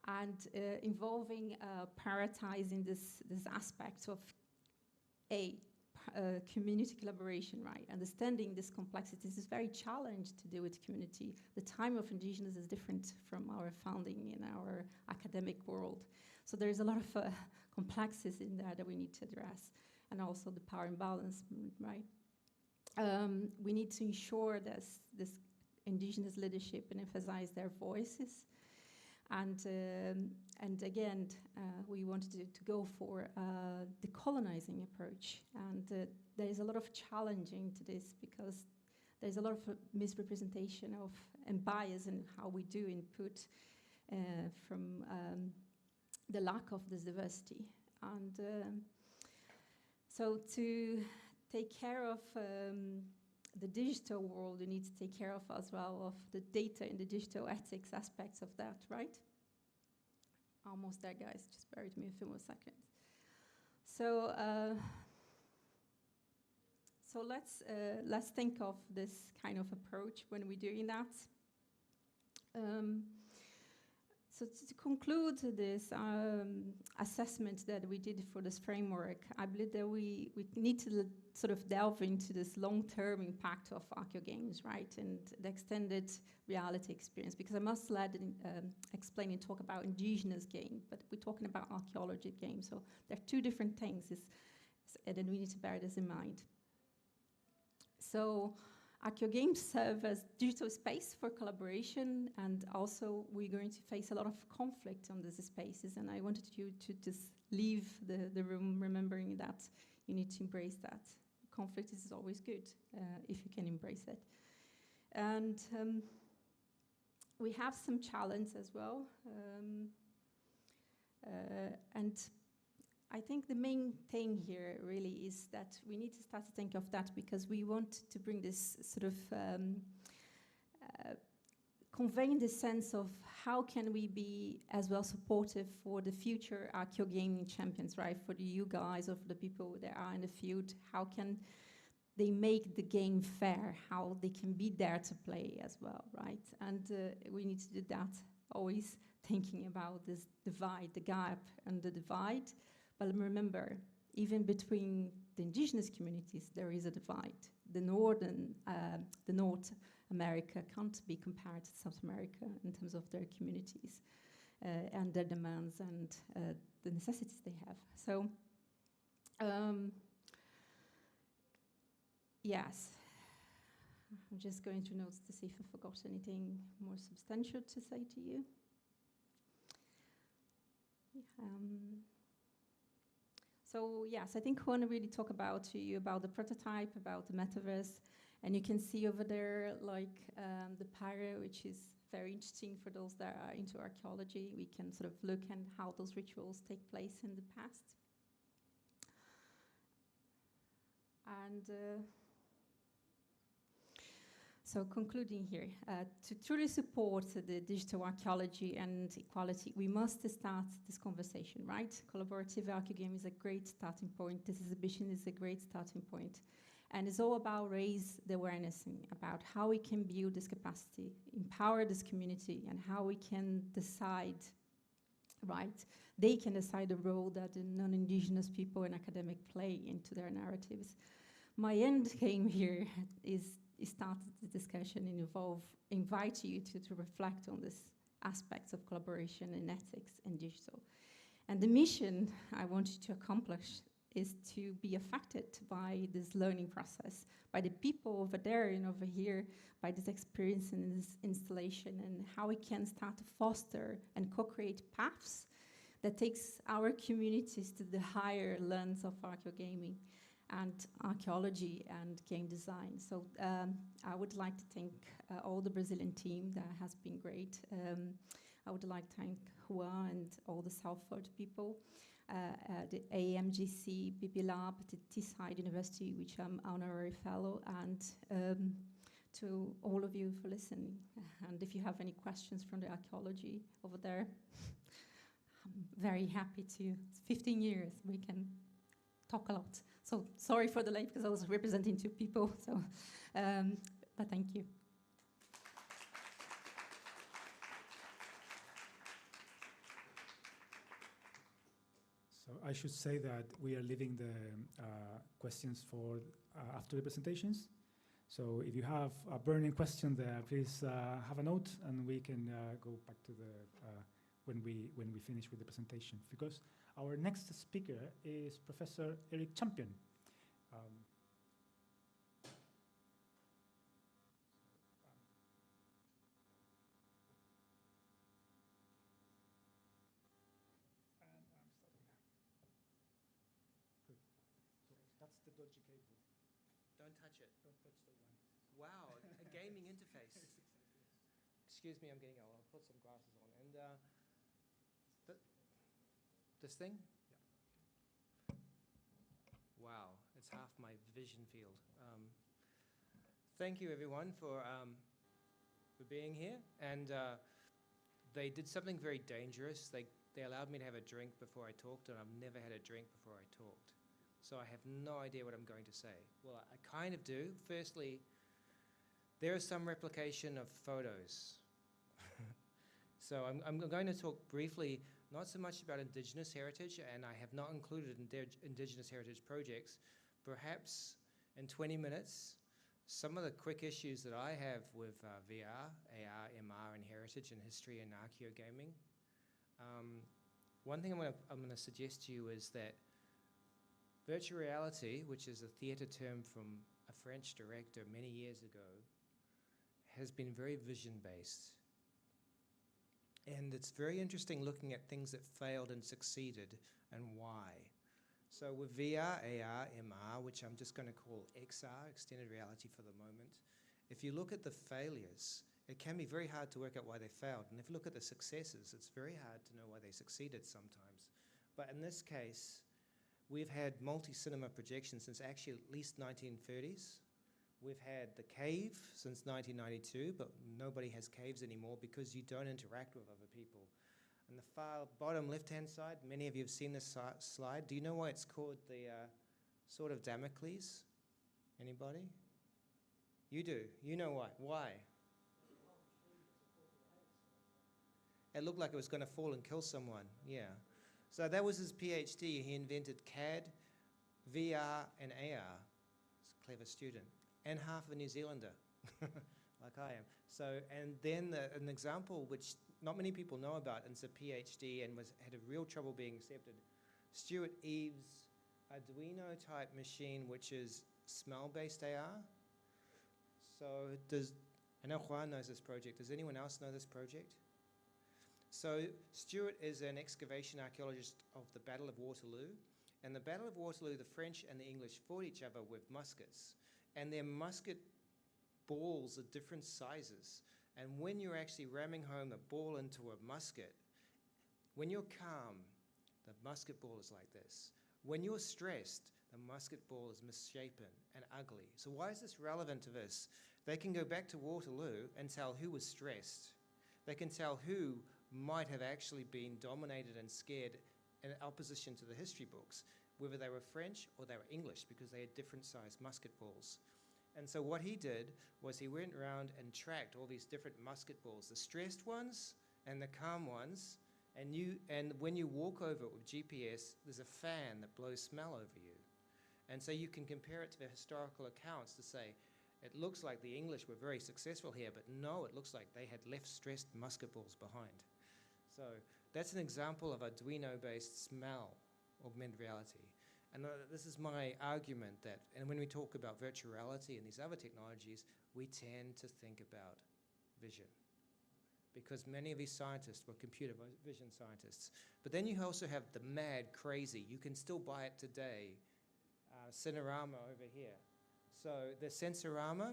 And involving prioritizing this aspect of community collaboration, right? Understanding this complexity is very challenging to do with community. The time of indigenous is different from our founding in our academic world. So there's a lot of complexities in there that we need to address, and also the power imbalance, right? We need to ensure this indigenous leadership and emphasize their voices. And again, we wanted to go for the colonizing approach. And there is a lot of challenging to this because there's a lot of misrepresentation of and bias in how we do input from the lack of this diversity. And so to take care of the digital world, you need to take care of as well of the data and the digital ethics aspects of that, right? Almost there, guys. Just bear with me a few more seconds. So, so let's think of this kind of approach when we're doing that. So to conclude this assessment that we did for this framework, I believe that we need to sort of delve into this long-term impact of archaeo games, right, and the extended reality experience, because I must explain and talk about indigenous game, but we're talking about archaeology games, so there are two different things, and then we need to bear this in mind. So archaeo games serve as digital space for collaboration, and also we're going to face a lot of conflict on these spaces, and I wanted you to just leave the room remembering that you need to embrace that. Conflict is always good if you can embrace it. And we have some challenge as well. And I think the main thing here really is that we need to start to think of that, because we want to bring this sort of conveying the sense of how can we be as well supportive for the future archaeo gaming champions, right? For you guys or for the people that are in the field, how can they make the game fair, how they can be there to play as well, right? And we need to do that, always thinking about this divide, the gap and the divide. But remember, even between the indigenous communities, there is a divide. The North America can't be compared to South America in terms of their communities and their demands and the necessities they have. So, yes, I'm just going through notes to see if I forgot anything more substantial to say to you. So yes, I think I want to really talk to you about the prototype, about the metaverse, and you can see over there like the pyro, which is very interesting for those that are into archaeology. We can sort of look at how those rituals take place in the past. And so concluding here, to truly support the digital archaeology and equality, we must start this conversation, right? Collaborative archaeo game is a great starting point. This exhibition is a great starting point. And it's all about raise the awareness about how we can build this capacity, empower this community, and how we can decide, right? They can decide the role that the non-indigenous people and academic play into their narratives. My end game here is start the discussion and invite you to reflect on these aspects of collaboration and ethics and digital. And the mission I want you to accomplish is to be affected by this learning process, by the people over there and over here, by this experience and this installation, and how we can start to foster and co-create paths that takes our communities to the higher lens of archaeo gaming and archaeology and game design. So I would like to thank all the Brazilian team. That has been great. I would like to thank Juan and all the Salford people, the AMGC, BP Lab, the Teesside University, which I'm honorary fellow, and to all of you for listening. And if you have any questions from the archaeology over there, I'm very happy to. It's 15 years, we can talk a lot. So sorry for the late, because I was representing two people, so, but thank you. So I should say that we are leaving the questions for after the presentations. So if you have a burning question there, please have a note, and we can go back to the when we finish with the presentation. Because our next speaker is Professor Erik Champion. That's the dodgy cable. Don't touch it. Don't touch the one. Wow, a gaming interface. Yes, exactly. Excuse me, I'm getting old. I'll put some glasses on. And this thing? Yeah. Wow, it's half my vision field. Thank you, everyone, for being here. And they did something very dangerous. They allowed me to have a drink before I talked, and I've never had a drink before I talked. So I have no idea what I'm going to say. Well, I kind of do. Firstly, there is some replication of photos. So I'm going to talk briefly, not so much about Indigenous heritage, and I have not included Indigenous heritage projects. Perhaps in 20 minutes, some of the quick issues that I have with VR, AR, MR, and heritage and history and archaeogaming. One thing I'm going to suggest to you is that virtual reality, which is a theatre term from a French director many years ago, has been very vision-based. And it's very interesting looking at things that failed and succeeded and why. So with VR, AR, MR, which I'm just going to call XR, extended reality for the moment, if you look at the failures, it can be very hard to work out why they failed. And if you look at the successes, it's very hard to know why they succeeded sometimes. But in this case, we've had multi-cinema projections since actually at least 1930s. We've had the cave since 1992, but nobody has caves anymore because you don't interact with other people. On the far bottom left-hand side, many of you have seen this slide. Do you know why it's called the Sword of Damocles? Anybody? You do. You know why. Why? It looked like it was going to fall and kill someone. Yeah. So that was his PhD. He invented CAD, VR, and AR. He's a clever student. And half a New Zealander, like I am. So, and then an example which not many people know about, and it's a PhD and had a real trouble being accepted. Stuart Eves' Arduino type machine, which is smell-based AR. So I know Juan knows this project. Does anyone else know this project? So Stuart is an excavation archaeologist of the Battle of Waterloo. And the Battle of Waterloo, the French and the English fought each other with muskets. And their musket balls are different sizes. And when you're actually ramming home a ball into a musket, when you're calm, the musket ball is like this. When you're stressed, the musket ball is misshapen and ugly. So why is this relevant to this? They can go back to Waterloo and tell who was stressed. They can tell who might have actually been dominated and scared in opposition to the history books, whether they were French or they were English, because they had different sized musket balls. And so what he did was he went around and tracked all these different musket balls, the stressed ones and the calm ones, and when you walk over it with GPS, there's a fan that blows smell over you. And so you can compare it to the historical accounts to say, it looks like the English were very successful here, but no, it looks like they had left stressed musket balls behind. So that's an example of Arduino-based smell, augmented reality. And this is my argument that, and when we talk about virtual reality and these other technologies, we tend to think about vision. Because many of these scientists were computer vision scientists. But then you also have the mad, crazy, you can still buy it today, Cinerama over here. So the Sensorama,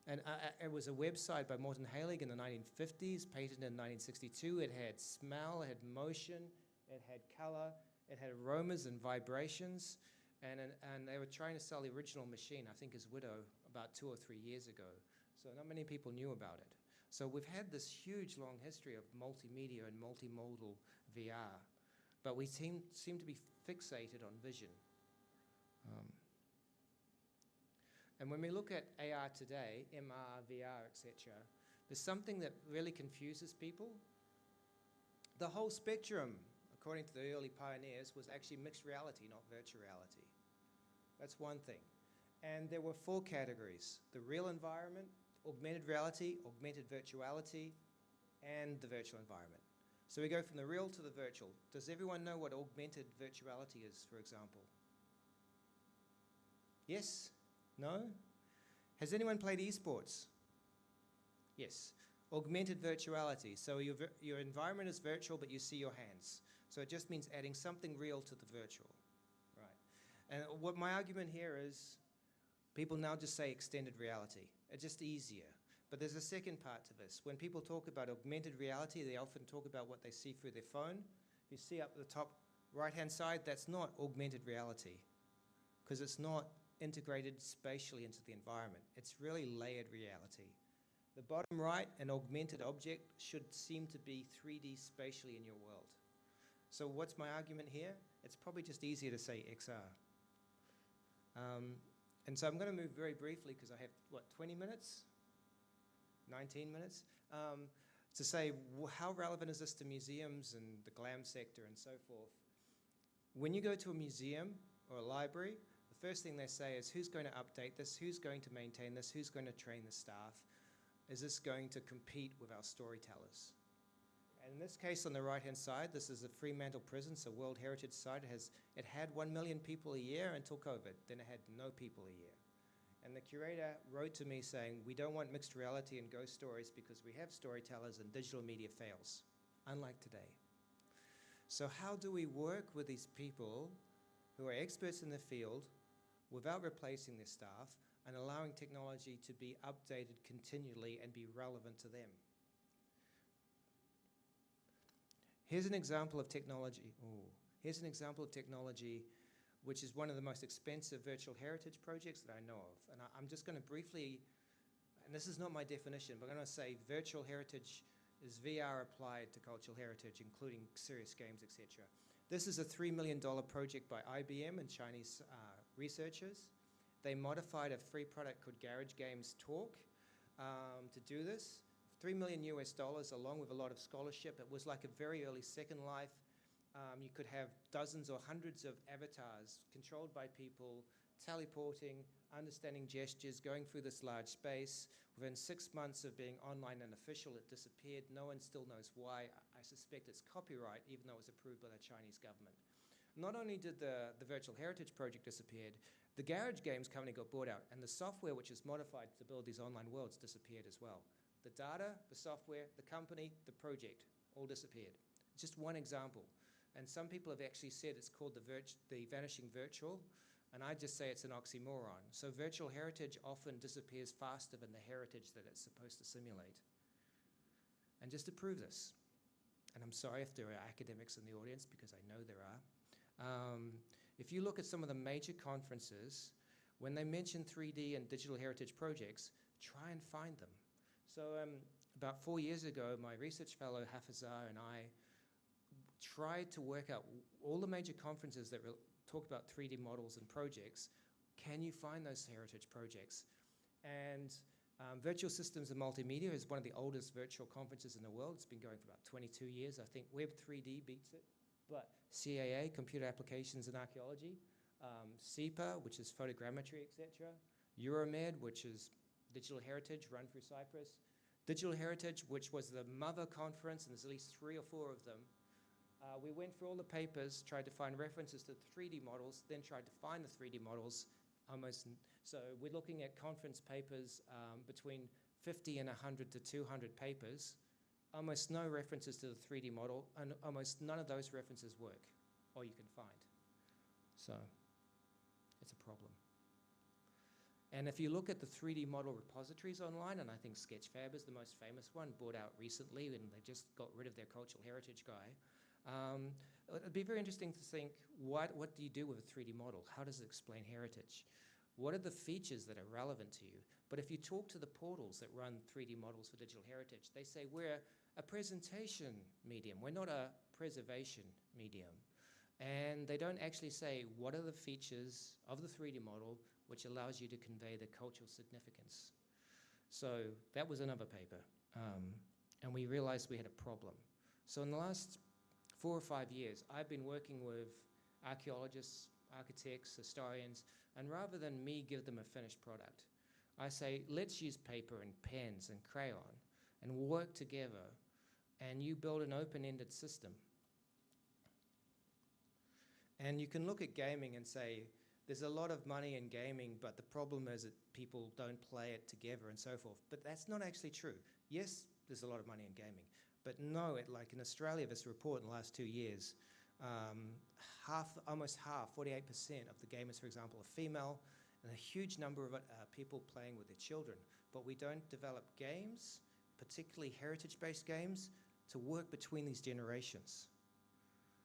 and it was a website by Morton Halig in the 1950s, patented in 1962. It had smell, it had motion, it had color, it had aromas and vibrations, and they were trying to sell the original machine, I think his widow, about 2 or 3 years ago. So not many people knew about it. So we've had this huge long history of multimedia and multimodal VR, but we seem to be fixated on vision. And when we look at AR today, MR, VR, etc., there's something that really confuses people. The whole spectrum, according to the early pioneers, was actually mixed reality, not virtual reality. That's one thing. And there were 4 categories: the real environment, augmented reality, augmented virtuality, and the virtual environment. So we go from the real to the virtual. Does everyone know what augmented virtuality is, for example? Yes? No? Has anyone played esports? Yes. Augmented virtuality. So your environment is virtual, but you see your hands. So it just means adding something real to the virtual. Right. And what my argument here is, people now just say extended reality. It's just easier. But there's a second part to this. When people talk about augmented reality, they often talk about what they see through their phone. If you see up the top right-hand side, that's not augmented reality, because it's not integrated spatially into the environment. It's really layered reality. The bottom right, an augmented object, should seem to be 3D spatially in your world. So what's my argument here? It's probably just easier to say XR. And so I'm going to move very briefly, because I have, 20 minutes? 19 minutes? To say, how relevant is this to museums and the glam sector and so forth? When you go to a museum or a library, the first thing they say is, who's going to update this? Who's going to maintain this? Who's going to train the staff? Is this going to compete with our storytellers? And in this case, on the right-hand side, this is the Fremantle Prison, it's a World Heritage Site. It had 1 million people a year until COVID. Then it had no people a year. And the curator wrote to me saying, we don't want mixed reality and ghost stories because we have storytellers and digital media fails, unlike today. So how do we work with these people who are experts in the field without replacing their staff and allowing technology to be updated continually and be relevant to them? Here's an example of technology. Here's an example of technology which is one of the most expensive virtual heritage projects that I know of. And I'm just going to briefly, and this is not my definition, but I'm going to say virtual heritage is VR applied to cultural heritage, including serious games, etc. This is a $3 million project by IBM and Chinese researchers. They modified a free product called Garage Games Talk to do this. $3 million US, along with a lot of scholarship. It was like a very early Second Life. You could have dozens or hundreds of avatars controlled by people, teleporting, understanding gestures, going through this large space. Within 6 months of being online and official, it disappeared. No one still knows why. I suspect it's copyright, even though it was approved by the Chinese government. Not only did the Virtual Heritage Project disappear, the Garage Games company got bought out, and the software which is modified to build these online worlds disappeared as well. The data, the software, the company, the project, all disappeared. Just one example. And some people have actually said it's called the vanishing virtual, and I just say it's an oxymoron. So virtual heritage often disappears faster than the heritage that it's supposed to simulate. And just to prove this, and I'm sorry if there are academics in the audience, because I know there are, if you look at some of the major conferences, when they mention 3D and digital heritage projects, try and find them. So about 4 years ago, my research fellow Hafizah and I tried to work out all the major conferences that talk about 3D models and projects. Can you find those heritage projects? And Virtual Systems and Multimedia is one of the oldest virtual conferences in the world. It's been going for about 22 years. I think Web3D beats it. But CAA, Computer Applications in Archaeology, CEPA, which is photogrammetry, etc. Euromed, which is digital heritage run through Cyprus. Digital Heritage, which was the mother conference, and there's at least 3 or 4 of them. We went through all the papers, tried to find references to the 3D models, then tried to find the 3D models. So we're looking at conference papers between 50 and 100 to 200 papers. Almost no references to the 3D model, and almost none of those references work, or you can find. So it's a problem. And if you look at the 3D model repositories online, and I think Sketchfab is the most famous one, bought out recently, and they just got rid of their cultural heritage guy. It'd be very interesting to think, what do you do with a 3D model? How does it explain heritage? What are the features that are relevant to you? But if you talk to the portals that run 3D models for digital heritage, they say we're a presentation medium. We're not a preservation medium. And they don't actually say what are the features of the 3D model which allows you to convey the cultural significance. So that was another paper. And we realized we had a problem. So in the last 4 or 5 years, I've been working with archaeologists, architects, historians, and rather than me give them a finished product, I say, let's use paper and pens and crayon and work together, and you build an open-ended system. And you can look at gaming and say, there's a lot of money in gaming, but the problem is that people don't play it together and so forth. But that's not actually true. Yes, there's a lot of money in gaming, but no, like in Australia, this report in the last 2 years, Almost half, 48% of the gamers, for example, are female, and a huge number of people playing with their children. But we don't develop games, particularly heritage-based games, to work between these generations.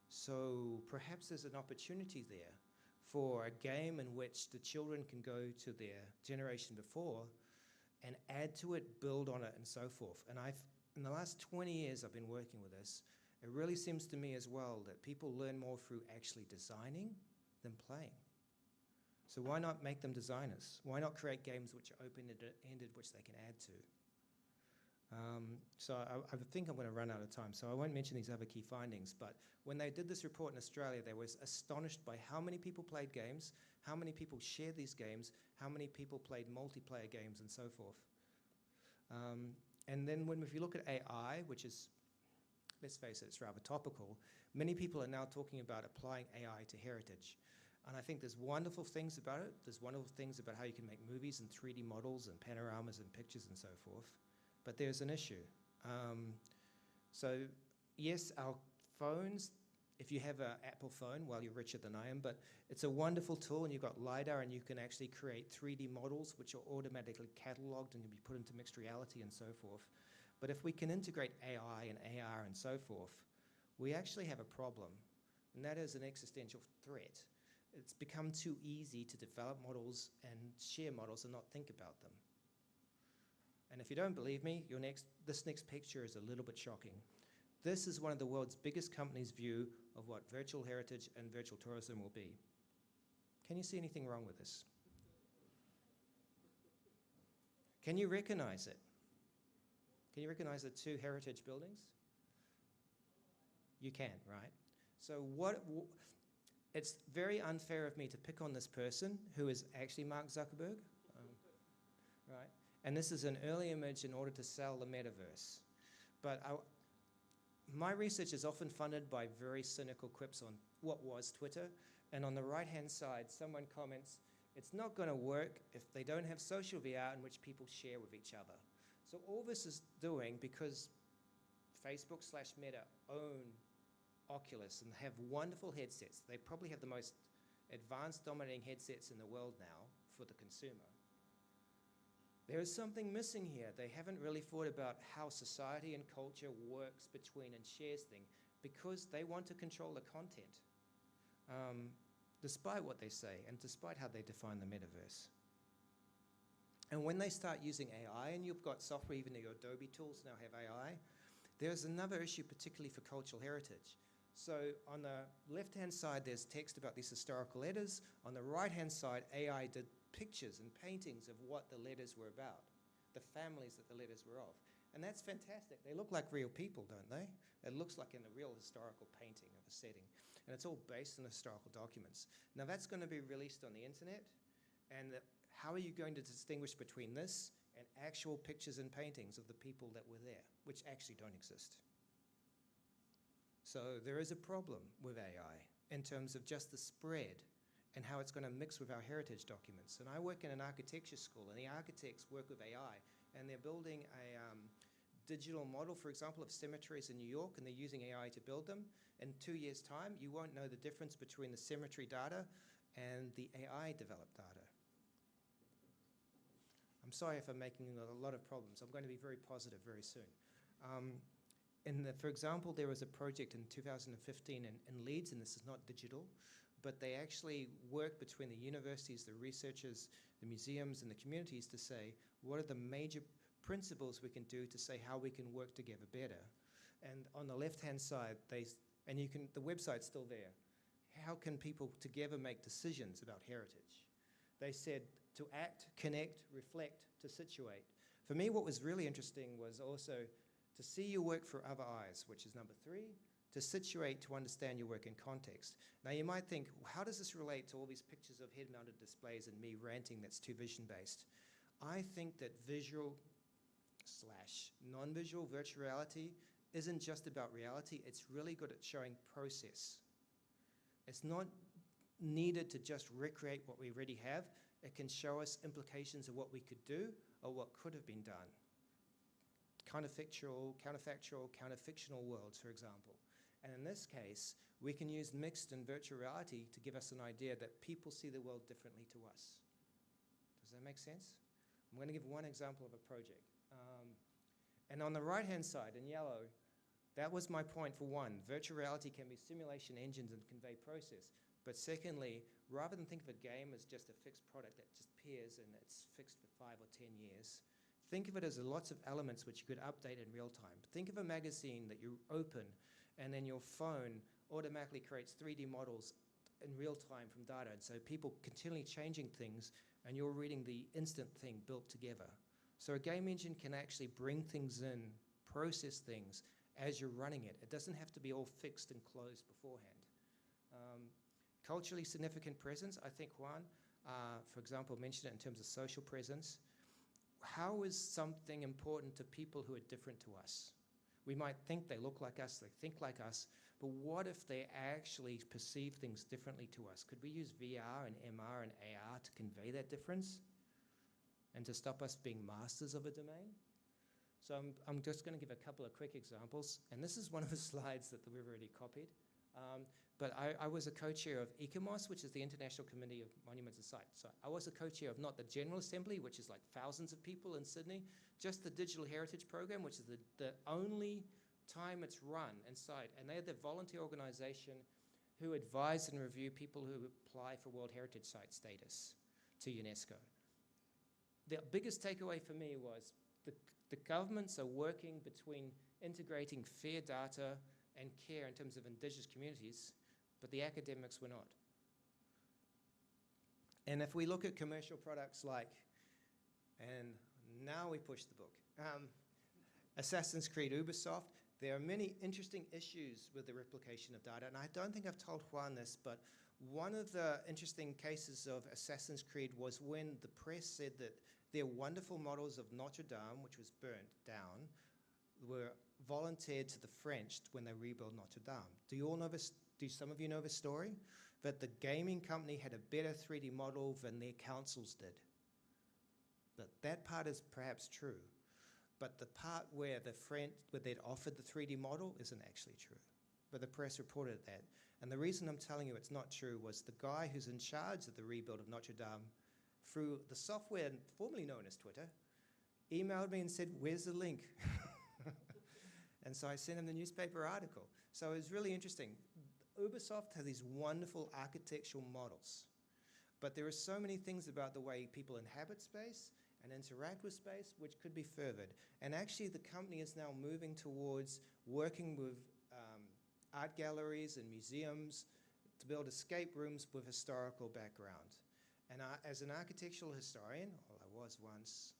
So perhaps there's an opportunity there for a game in which the children can go to their generation before and add to it, build on it, and so forth. And in the last 20 years I've been working with this, it really seems to me as well that people learn more through actually designing than playing. So why not make them designers? Why not create games which are open-ended, which they can add to? So I think I'm going to run out of time, so I won't mention these other key findings, but when they did this report in Australia, they were astonished by how many people played games, how many people shared these games, how many people played multiplayer games, and so forth. And then if you look at AI, which is, let's face it, it's rather topical, many people are now talking about applying AI to heritage. And I think there's wonderful things about it. There's wonderful things about how you can make movies and 3D models and panoramas and pictures and so forth. But there's an issue. So yes, our phones, if you have an Apple phone, well, you're richer than I am, but it's a wonderful tool, and you've got LiDAR, and you can actually create 3D models which are automatically catalogued and can be put into mixed reality and so forth. But if we can integrate AI and AR and so forth, we actually have a problem, and that is an existential threat. It's become too easy to develop models and share models and not think about them. And if you don't believe me, this next picture is a little bit shocking. This is one of the world's biggest companies' view of what virtual heritage and virtual tourism will be. Can you see anything wrong with this? Can you recognize it? Can you recognize the two heritage buildings? You can, right? So it's very unfair of me to pick on this person who is actually Mark Zuckerberg, right? And this is an early image in order to sell the metaverse. But my research is often funded by very cynical quips on what was Twitter. And on the right-hand side, someone comments, it's not going to work if they don't have social VR in which people share with each other. So all this is doing, because Facebook/Meta own Oculus and have wonderful headsets. They probably have the most advanced dominating headsets in the world now for the consumer. There is something missing here. They haven't really thought about how society and culture works between and shares things, because they want to control the content, despite what they say and despite how they define the metaverse. And when they start using AI, and you've got software, even your Adobe tools now have AI, there's another issue, particularly for cultural heritage. So on the left-hand side, there's text about these historical letters. On the right-hand side, AI did pictures and paintings of what the letters were about, the families that the letters were of. And that's fantastic. They look like real people, don't they? It looks like in a real historical painting of a setting. And it's all based on historical documents. Now that's going to be released on the internet. And how are you going to distinguish between this and actual pictures and paintings of the people that were there, which actually don't exist? So there is a problem with AI in terms of just the spread and how it's going to mix with our heritage documents. And I work in an architecture school, and the architects work with AI, and they're building a digital model, for example, of cemeteries in New York, and they're using AI to build them. In 2 years' time, you won't know the difference between the cemetery data and the AI-developed data. I'm sorry if I'm making a lot of problems. I'm going to be very positive very soon. For example, there was a project in 2015 in Leeds, and this is not digital, but they actually worked between the universities, the researchers, the museums, and the communities to say, what are the major principles we can do to say how we can work together better? And on the left-hand side, the website's still there. How can people together make decisions about heritage? They said to act, connect, reflect, to situate. For me, what was really interesting was also to see your work through other eyes, which is number 3, to situate, to understand your work in context. Now you might think, how does this relate to all these pictures of head-mounted displays and me ranting that's too vision-based? I think that visual/non-visual virtual reality isn't just about reality, it's really good at showing process. It's not needed to just recreate what we already have, it can show us implications of what we could do or what could have been done. Counterfactual, counterfictional worlds, for example. And in this case, we can use mixed and virtual reality to give us an idea that people see the world differently to us. Does that make sense? I'm going to give one example of a project. And on the right-hand side, in yellow, that was my point for one. Virtual reality can be simulation engines and convey process. But secondly, rather than think of a game as just a fixed product that just appears and it's fixed for 5 or 10 years, think of it as lots of elements which you could update in real time. Think of a magazine that you open and then your phone automatically creates 3D models in real time from data. And so people continually changing things and you're reading the instant thing built together. So a game engine can actually bring things in, process things as you're running it. It doesn't have to be all fixed and closed beforehand. Culturally significant presence, I think Juan, for example, mentioned it in terms of social presence. How is something important to people who are different to us? We might think they look like us, they think like us, but what if they actually perceive things differently to us? Could we use VR and MR and AR to convey that difference and to stop us being masters of a domain? So I'm just going to give a couple of quick examples, and this is one of the slides that we've already copied. But I was a co-chair of ICOMOS, which is the International Committee of Monuments and Sites. So I was a co-chair of not the General Assembly, which is like thousands of people in Sydney, just the Digital Heritage Program, which is the only time it's run inside. And they're the volunteer organization who advise and review people who apply for World Heritage Site status to UNESCO. The biggest takeaway for me was the governments are working between integrating fair data and care in terms of Indigenous communities, but the academics were not. And if we look at commercial products like, and now we push the book, Assassin's Creed, Ubisoft, there are many interesting issues with the replication of data, and I don't think I've told Juan this, but one of the interesting cases of Assassin's Creed was when the press said that their wonderful models of Notre Dame, which was burnt down, were volunteered to the French when they rebuilt Notre Dame. Do you all know this? Do some of you know this story? That the gaming company had a better 3D model than their councils did. That part is perhaps true, but the part where they'd offered the 3D model isn't actually true. But the press reported that. And the reason I'm telling you it's not true was the guy who's in charge of the rebuild of Notre Dame, through the software formerly known as Twitter, emailed me and said, "Where's the link?" And so I sent him the newspaper article. So it was really interesting. Ubisoft has these wonderful architectural models, but there are so many things about the way people inhabit space and interact with space which could be furthered. And actually the company is now moving towards working with art galleries and museums to build escape rooms with historical background. And as an architectural historian, well, I was once,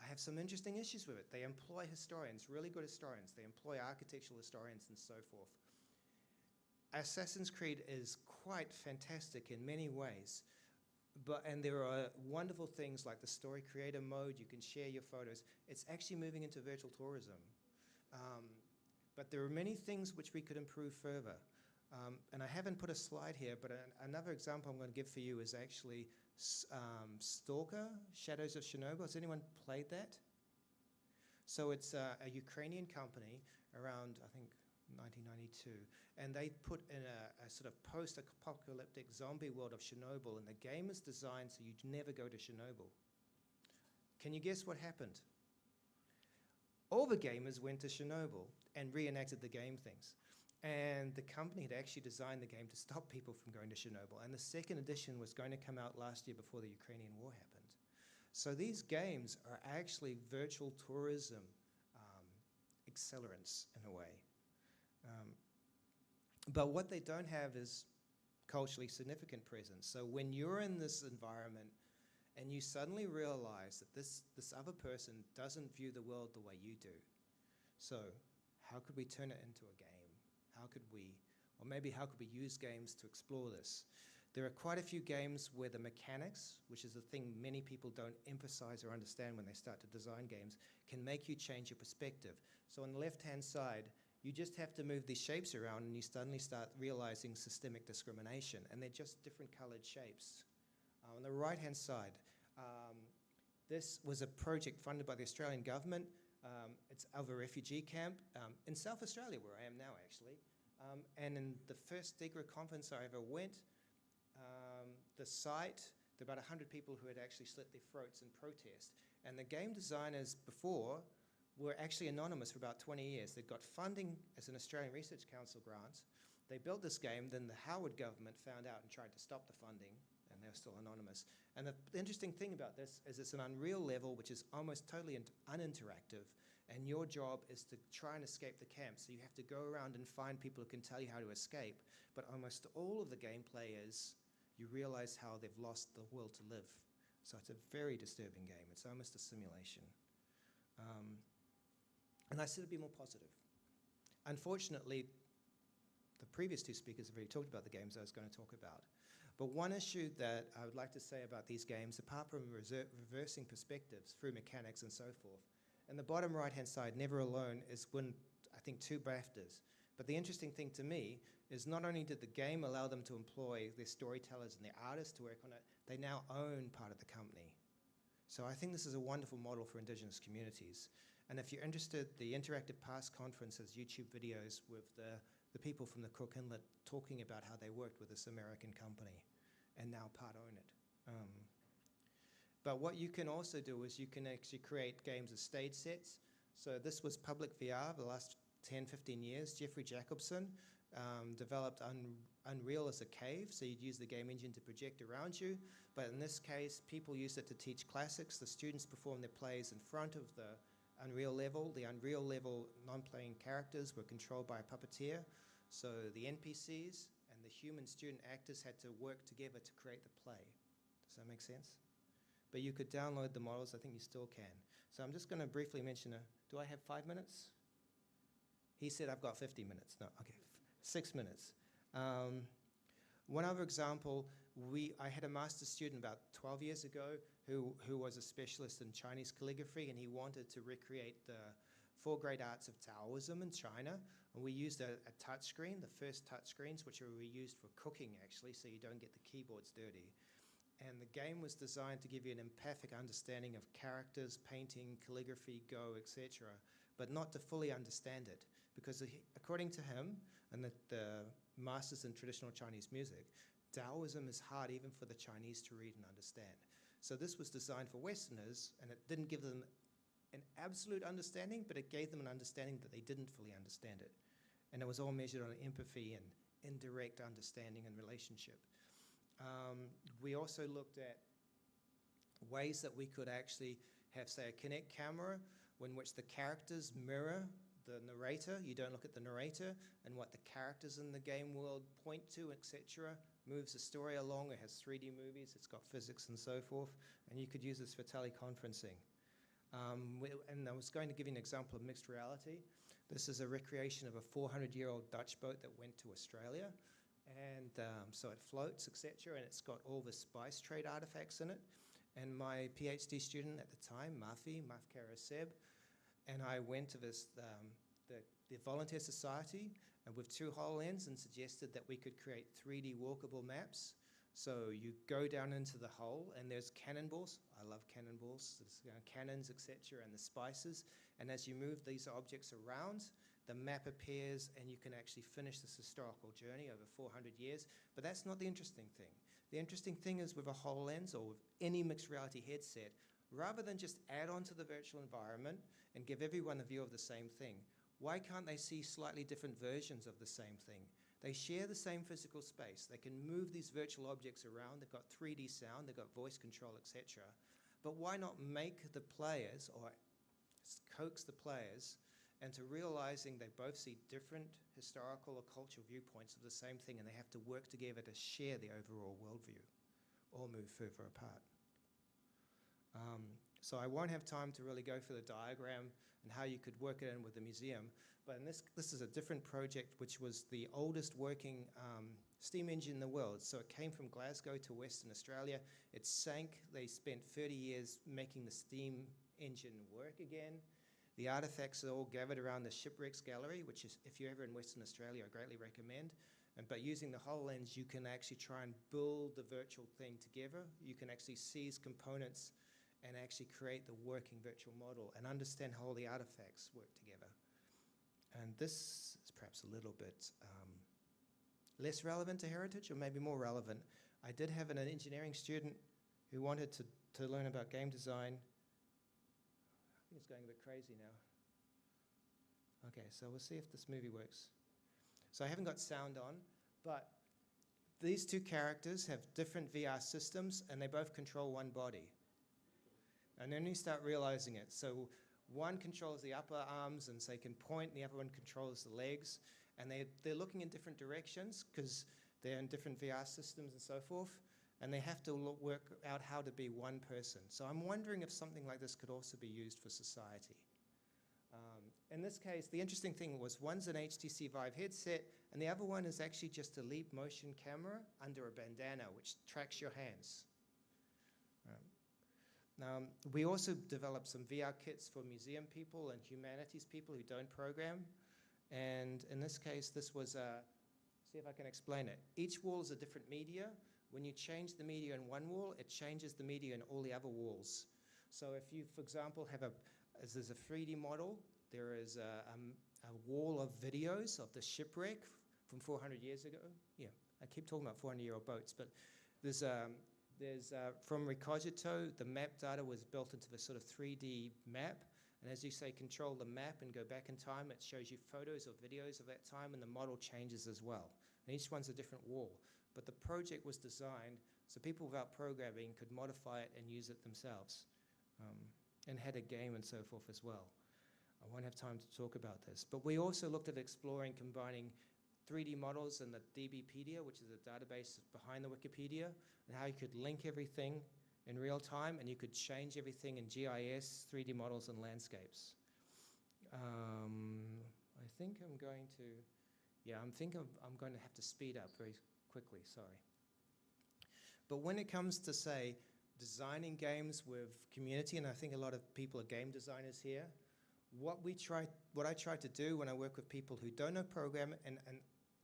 I have some interesting issues with it. They employ historians, really good historians. They employ architectural historians and so forth. Assassin's Creed is quite fantastic in many ways, and there are wonderful things like the story creator mode. You can share your photos. It's actually moving into virtual tourism. But there are many things which we could improve further. And I haven't put a slide here, but another example I'm going to give for you is actually Stalker, Shadows of Chernobyl. Has anyone played that? So it's a Ukrainian company around, I think, 1992, and they put in a sort of post-apocalyptic zombie world of Chernobyl, and the game is designed so you'd never go to Chernobyl. Can you guess what happened? All the gamers went to Chernobyl and reenacted the game things. And the company had actually designed the game to stop people from going to Chernobyl. And the second edition was going to come out last year before the Ukrainian war happened. So these games are actually virtual tourism accelerants in a way. But what they don't have is culturally significant presence. So when you're in this environment and you suddenly realize that this other person doesn't view the world the way you do, so how could we turn it into a game? How could we use games to explore this? There are quite a few games where the mechanics, which is a thing many people don't emphasize or understand when they start to design games, can make you change your perspective. So on the left-hand side, you just have to move these shapes around and you suddenly start realizing systemic discrimination, and they're just different colored shapes. On the right-hand side, this was a project funded by the Australian government. It's of a refugee camp in South Australia, where I am now, actually. And in the first Digra conference I ever went, the site, there were about 100 people who had actually slit their throats in protest. And the game designers before were actually anonymous for about 20 years. They'd got funding as an Australian Research Council grant. They built this game, then the Howard government found out and tried to stop the funding, and they were still anonymous. And the interesting thing about this is it's an Unreal level, which is almost totally uninteractive, and your job is to try and escape the camp. So you have to go around and find people who can tell you how to escape, but almost all of the gameplay is you realize how they've lost the will to live. So it's a very disturbing game. It's almost a simulation. And I said it'd be more positive. Unfortunately, the previous two speakers have already talked about the games I was going to talk about. But one issue that I would like to say about these games, apart from reversing perspectives through mechanics and so forth, and the bottom right-hand side, Never Alone, is won, I think, 2 BAFTAs. But the interesting thing to me is not only did the game allow them to employ their storytellers and their artists to work on it, they now own part of the company. So I think this is a wonderful model for Indigenous communities. And if you're interested, the Interactive Past Conference has YouTube videos with the people from the Cook Inlet talking about how they worked with this American company and now part own it. But what you can also do is you can actually create games as stage sets. So this was public VR the last 10, 15 years. Jeffrey Jacobson developed Unreal as a cave, so you'd use the game engine to project around you. But in this case, people used it to teach classics. The students performed their plays in front of the Unreal level. The Unreal level non-playing characters were controlled by a puppeteer. So the NPCs and the human student actors had to work together to create the play. Does that make sense? But you could download the models. I think you still can. So I'm just going to briefly mention, do I have 5 minutes? He said I've got 50 minutes. No, okay, 6 minutes. One other example, I had a master's student about 12 years ago who was a specialist in Chinese calligraphy, and he wanted to recreate the 4 great arts of Taoism in China. And we used a touch screen, the first touch screens, which are reused for cooking, actually, so you don't get the keyboards dirty. And the game was designed to give you an empathic understanding of characters, painting, calligraphy, Go, etc., but not to fully understand it. Because according to him, and the masters in traditional Chinese music, Taoism is hard even for the Chinese to read and understand. So this was designed for Westerners, and it didn't give them an absolute understanding, but it gave them an understanding that they didn't fully understand it. And it was all measured on empathy and indirect understanding and relationship. We also looked at ways that we could actually have, say, a Kinect camera in which the characters mirror the narrator. You don't look at the narrator, and what the characters in the game world point to, etc., moves the story along. It has 3D movies, it's got physics and so forth, and you could use this for teleconferencing. And I was going to give you an example of mixed reality. This is a recreation of a 400-year-old Dutch boat that went to Australia. And so it floats, etc., and it's got all the spice trade artifacts in it. And my PhD student at the time, Mafkara Seb, and I went to this the Volunteer Society with 2 HoloLens and suggested that we could create 3D walkable maps. So you go down into the hole, and there's cannonballs. I love cannonballs. There's cannons, etc., and the spices. And as you move these objects around, the map appears, and you can actually finish this historical journey over 400 years. But that's not the interesting thing. The interesting thing is with a HoloLens or with any mixed reality headset, rather than just add on to the virtual environment and give everyone a view of the same thing, why can't they see slightly different versions of the same thing? They share the same physical space. They can move these virtual objects around. They've got 3D sound, they've got voice control, etc. But why not make the players, or coax the players, into realizing they both see different historical or cultural viewpoints of the same thing, and they have to work together to share the overall worldview or move further apart. So I won't have time to really go through the diagram and how you could work it in with the museum, but in this is a different project, which was the oldest working steam engine in the world. So it came from Glasgow to Western Australia. It sank. They spent 30 years making the steam engine work again. The artifacts are all gathered around the Shipwrecks Gallery, which is, if you're ever in Western Australia, I greatly recommend. But using the HoloLens, you can actually try and build the virtual thing together. You can actually seize components and actually create the working virtual model and understand how all the artifacts work together. And this is perhaps a little bit less relevant to heritage or maybe more relevant. I did have an engineering student who wanted to learn about game design. I think it's going a bit crazy now. Okay, so we'll see if this movie works. So I haven't got sound on, but these two characters have different VR systems and they both control one body. And then you start realizing it. So one controls the upper arms and so they can point, and the other one controls the legs. And they're looking in different directions because they're in different VR systems and so forth. And they have to work out how to be one person. So I'm wondering if something like this could also be used for society. In this case, the interesting thing was one's an HTC Vive headset, and the other one is actually just a leap motion camera under a bandana, which tracks your hands. We also developed some VR kits for museum people and humanities people who don't program. And in this case, this was see if I can explain it. Each wall is a different media. When you change the media in one wall, it changes the media in all the other walls. So if you, for example, have there's a 3D model, there is a wall of videos of the shipwreck from 400 years ago. Yeah, I keep talking about 400-year-old boats, but there's from Recogito, the map data was built into the sort of 3D map. And as you say, control the map and go back in time, it shows you photos or videos of that time, and the model changes as well. And each one's a different wall. But the project was designed so people without programming could modify it and use it themselves, and had a game and so forth as well. I won't have time to talk about this. But we also looked at exploring combining 3D models and the DBpedia, which is a database behind the Wikipedia, and how you could link everything in real time, and you could change everything in GIS, 3D models, and landscapes. I think I'm going to, I'm going to have to speed up very quickly, sorry. But when it comes to, say, designing games with community, and I think a lot of people are game designers here, what I try to do when I work with people who don't know program, and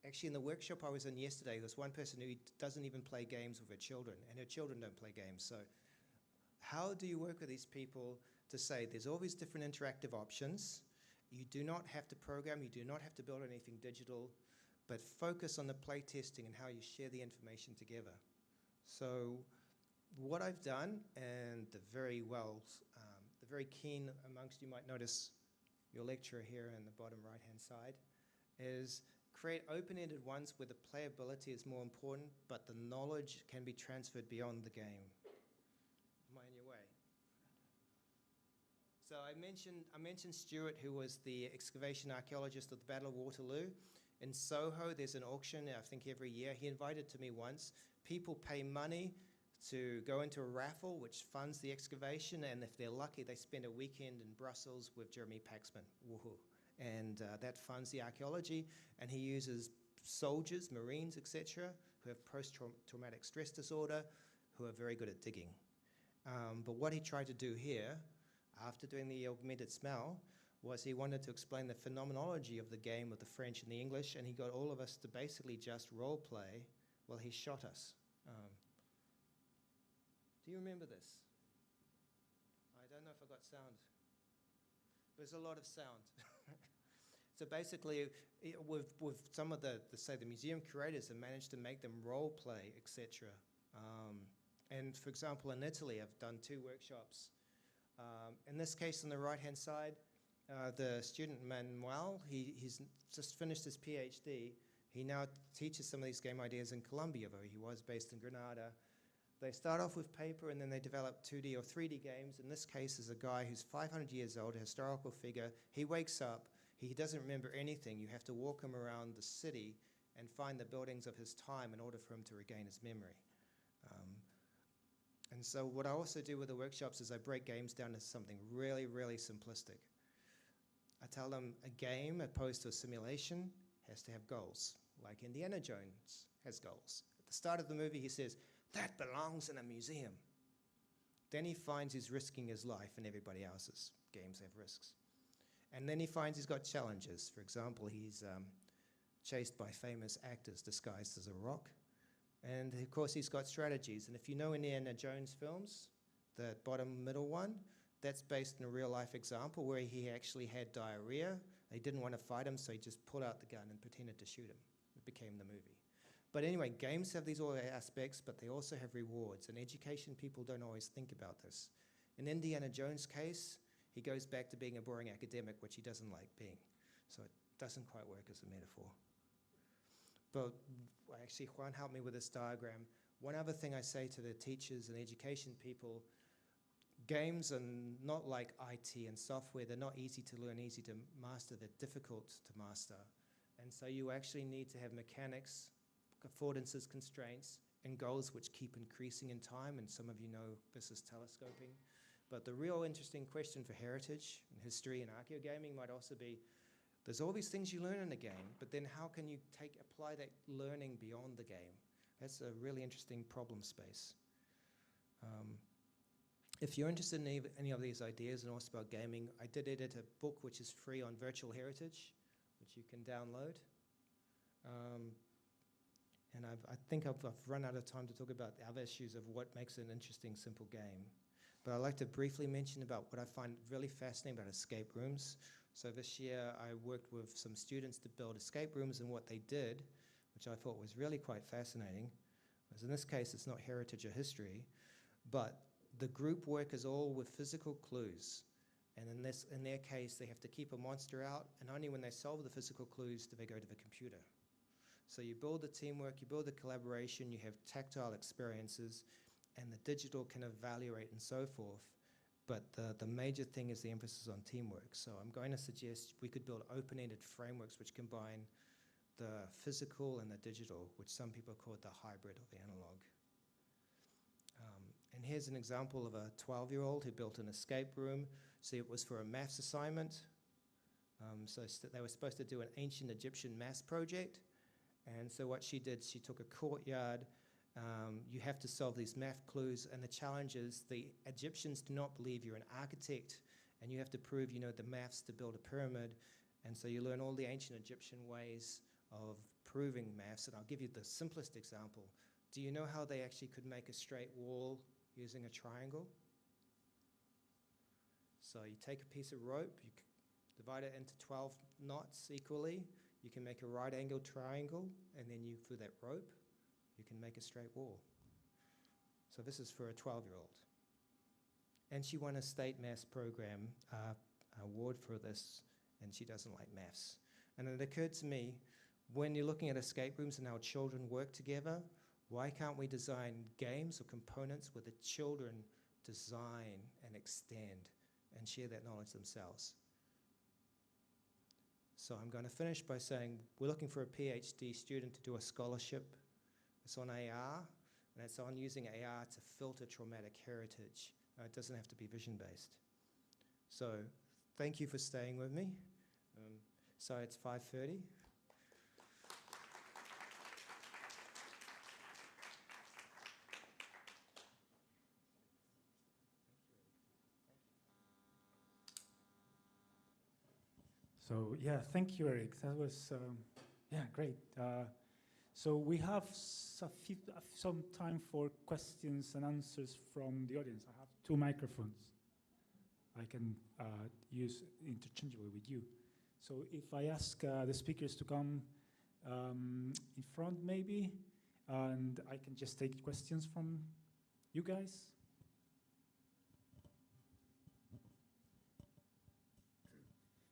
actually in the workshop I was in yesterday, there's one person who doesn't even play games with her children, and her children don't play games. So how do you work with these people to say there's all these different interactive options, you do not have to program, you do not have to build anything digital, but focus on the play testing and how you share the information together. So what I've done, and the very keen amongst you might notice your lecturer here in the bottom right-hand side, is create open-ended ones where the playability is more important, but the knowledge can be transferred beyond the game. Am I in your way? So I mentioned Stuart, who was the excavation archaeologist at the Battle of Waterloo. In Soho, there's an auction, I think every year. He invited to me once. People pay money to go into a raffle, which funds the excavation, and if they're lucky, they spend a weekend in Brussels with Jeremy Paxman. Woohoo. And that funds the archaeology, and he uses soldiers, Marines, etc., who have post-traumatic stress disorder, who are very good at digging. But what he tried to do here, after doing the augmented smell, was he wanted to explain the phenomenology of the game with the French and the English, and he got all of us to basically just role play while he shot us. Do you remember this? I don't know if I got sound. There's a lot of sound. So basically, with some of the museum curators have managed to make them role play, etc. And for example, in Italy, I've done 2 workshops. In this case, on the right-hand side, the student Manuel, he's just finished his PhD. He now teaches some of these game ideas in Colombia, though he was based in Granada. They start off with paper and then they develop 2D or 3D games. In this case is a guy who's 500 years old, a historical figure. He wakes up, he doesn't remember anything. You have to walk him around the city and find the buildings of his time in order for him to regain his memory. And so what I also do with the workshops is I break games down to something really, really simplistic. I tell them a game, opposed to a simulation, has to have goals, like Indiana Jones has goals. At the start of the movie, he says, "That belongs in a museum." Then he finds he's risking his life and everybody else's. Games have risks. And then he finds he's got challenges. For example, he's chased by famous actors disguised as a rock. And of course, he's got strategies. And if you know Indiana Jones films, the bottom middle one, that's based on a real life example where he actually had diarrhea. They didn't want to fight him, so he just pulled out the gun and pretended to shoot him. It became the movie. But anyway, games have these all aspects, but they also have rewards, and education people don't always think about this. In Indiana Jones' case, he goes back to being a boring academic, which he doesn't like being. So it doesn't quite work as a metaphor. But actually, Juan helped me with this diagram. One other thing I say to the teachers and education people, games are not like IT and software. They're not easy to learn, easy to master. They're difficult to master. And so you actually need to have mechanics, affordances, constraints, and goals which keep increasing in time. And some of you know this is telescoping. But the real interesting question for heritage and history and archaeogaming might also be, there's all these things you learn in a game, but then how can you apply that learning beyond the game? That's a really interesting problem space. If you're interested in any of these ideas and also about gaming, I did edit a book which is free on virtual heritage, which you can download. And I think I've run out of time to talk about the other issues of what makes an interesting, simple game. But I'd like to briefly mention about what I find really fascinating about escape rooms. So this year I worked with some students to build escape rooms, and what they did, which I thought was really quite fascinating, was in this case it's not heritage or history, but the group work is all with physical clues. And in their case, they have to keep a monster out, and only when they solve the physical clues do they go to the computer. So you build the teamwork, you build the collaboration, you have tactile experiences, and the digital can evaluate and so forth. But the major thing is the emphasis on teamwork. So I'm going to suggest we could build open-ended frameworks which combine the physical and the digital, which some people call it the hybrid or the analog. And here's an example of a 12-year-old who built an escape room. So it was for a maths assignment. So they were supposed to do an ancient Egyptian maths project. And so what she did, she took a courtyard. You have to solve these math clues, and the challenge is the Egyptians do not believe you're an architect, and you have to prove you know the maths to build a pyramid. And so you learn all the ancient Egyptian ways of proving maths. And I'll give you the simplest example. Do you know how they actually could make a straight wall using a triangle? So you take a piece of rope, you divide it into 12 knots equally, you can make a right-angled triangle, and then through that rope, you can make a straight wall. So this is for a 12-year-old. And she won a state maths program award for this, and she doesn't like maths. And it occurred to me, when you're looking at escape rooms and how children work together, why can't we design games or components where the children design and extend and share that knowledge themselves? So I'm going to finish by saying we're looking for a PhD student to do a scholarship. It's on AR, and it's on using AR to filter traumatic heritage. It doesn't have to be vision-based. So thank you for staying with me. So it's 5:30. So yeah, thank you, Erik. That was great. So we have some time for questions and answers from the audience. I have 2 microphones I can use interchangeably with you. So if I ask the speakers to come in front maybe, and I can just take questions from you guys.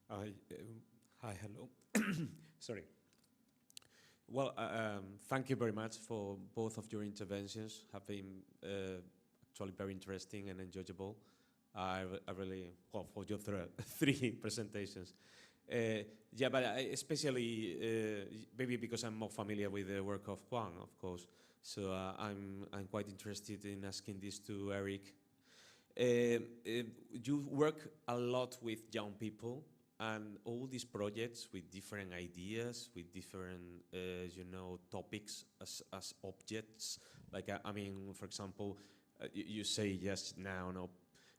Hi, hello. Sorry. Well, thank you very much for both of your interventions. Have been actually very interesting and enjoyable. I really, well, for your 3 presentations. Yeah, but especially maybe because I'm more familiar with the work of Juan, of course. So I'm quite interested in asking this to Erik. You work a lot with young people, and all these projects with different ideas, with different, topics as objects. Like, I mean, for example, you say just now, no,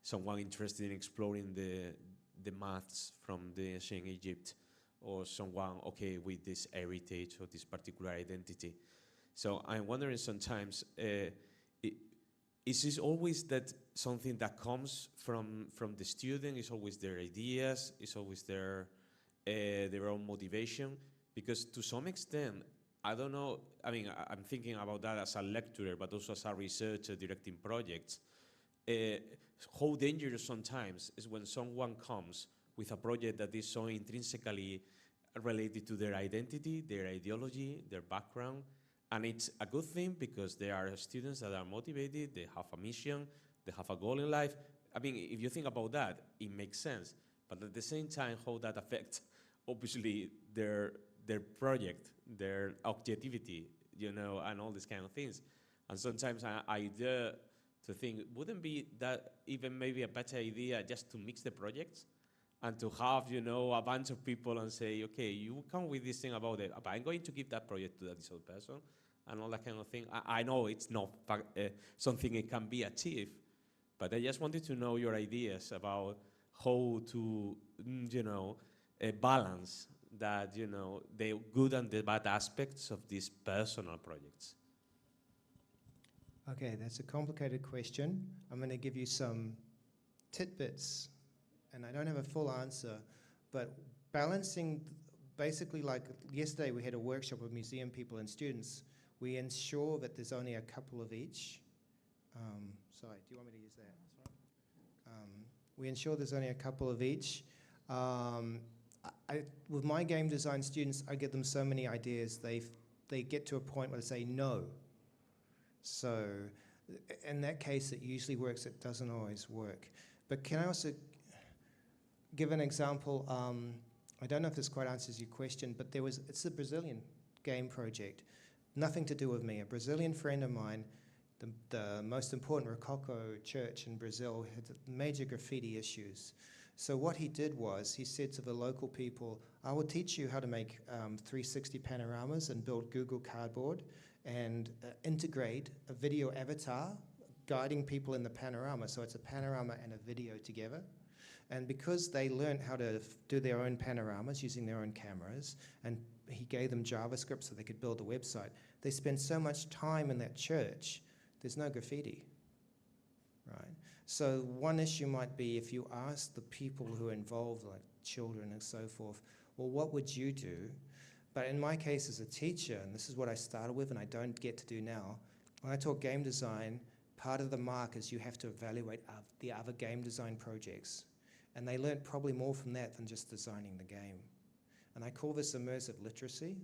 someone interested in exploring the maths from the ancient Egypt, or someone, okay, with this heritage or this particular identity. So I'm wondering sometimes, is this always that something that comes from the student? Is always their ideas? Is always their own motivation? Because to some extent, I don't know, I mean, I'm thinking about that as a lecturer, but also as a researcher directing projects. How dangerous sometimes is when someone comes with a project that is so intrinsically related to their identity, their ideology, their background. And it's a good thing because there are students that are motivated, they have a mission, they have a goal in life. I mean, if you think about that, it makes sense. But at the same time, how that affects, obviously, their project, their objectivity, you know, and all these kind of things. And sometimes I dare to think, wouldn't be that even maybe a better idea just to mix the projects and to have, you know, a bunch of people and say, okay, you come with this thing about it, but I'm going to give that project to this other person and all that kind of thing. I know it's not something it can be achieved, but I just wanted to know your ideas about how to, you know, balance that, you know, the good and the bad aspects of these personal projects. Okay, that's a complicated question. I'm going to give you some tidbits, and I don't have a full answer, but balancing, basically like yesterday we had a workshop with museum people and students. We ensure that there's only a couple of each. Sorry, do you want me to use that? We ensure there's only a couple of each. With my game design students, I give them so many ideas, they get to a point where they say no. So in that case, it usually works, it doesn't always work. But can I also give an example? I don't know if this quite answers your question, but it's a Brazilian game project. Nothing to do with me. A Brazilian friend of mine, the most important Rococo church in Brazil, had major graffiti issues. So what he did was, he said to the local people, I will teach you how to make 360 panoramas and build Google Cardboard and integrate a video avatar guiding people in the panorama. So it's a panorama and a video together. And because they learned how to do their own panoramas using their own cameras, and he gave them JavaScript so they could build a website, they spend so much time in that church, there's no graffiti, right? So one issue might be if you ask the people who are involved, like children and so forth, well, what would you do? But in my case as a teacher, and this is what I started with and I don't get to do now, when I taught game design, part of the mark is you have to evaluate the other game design projects. And they learned probably more from that than just designing the game. And I call this immersive literacy.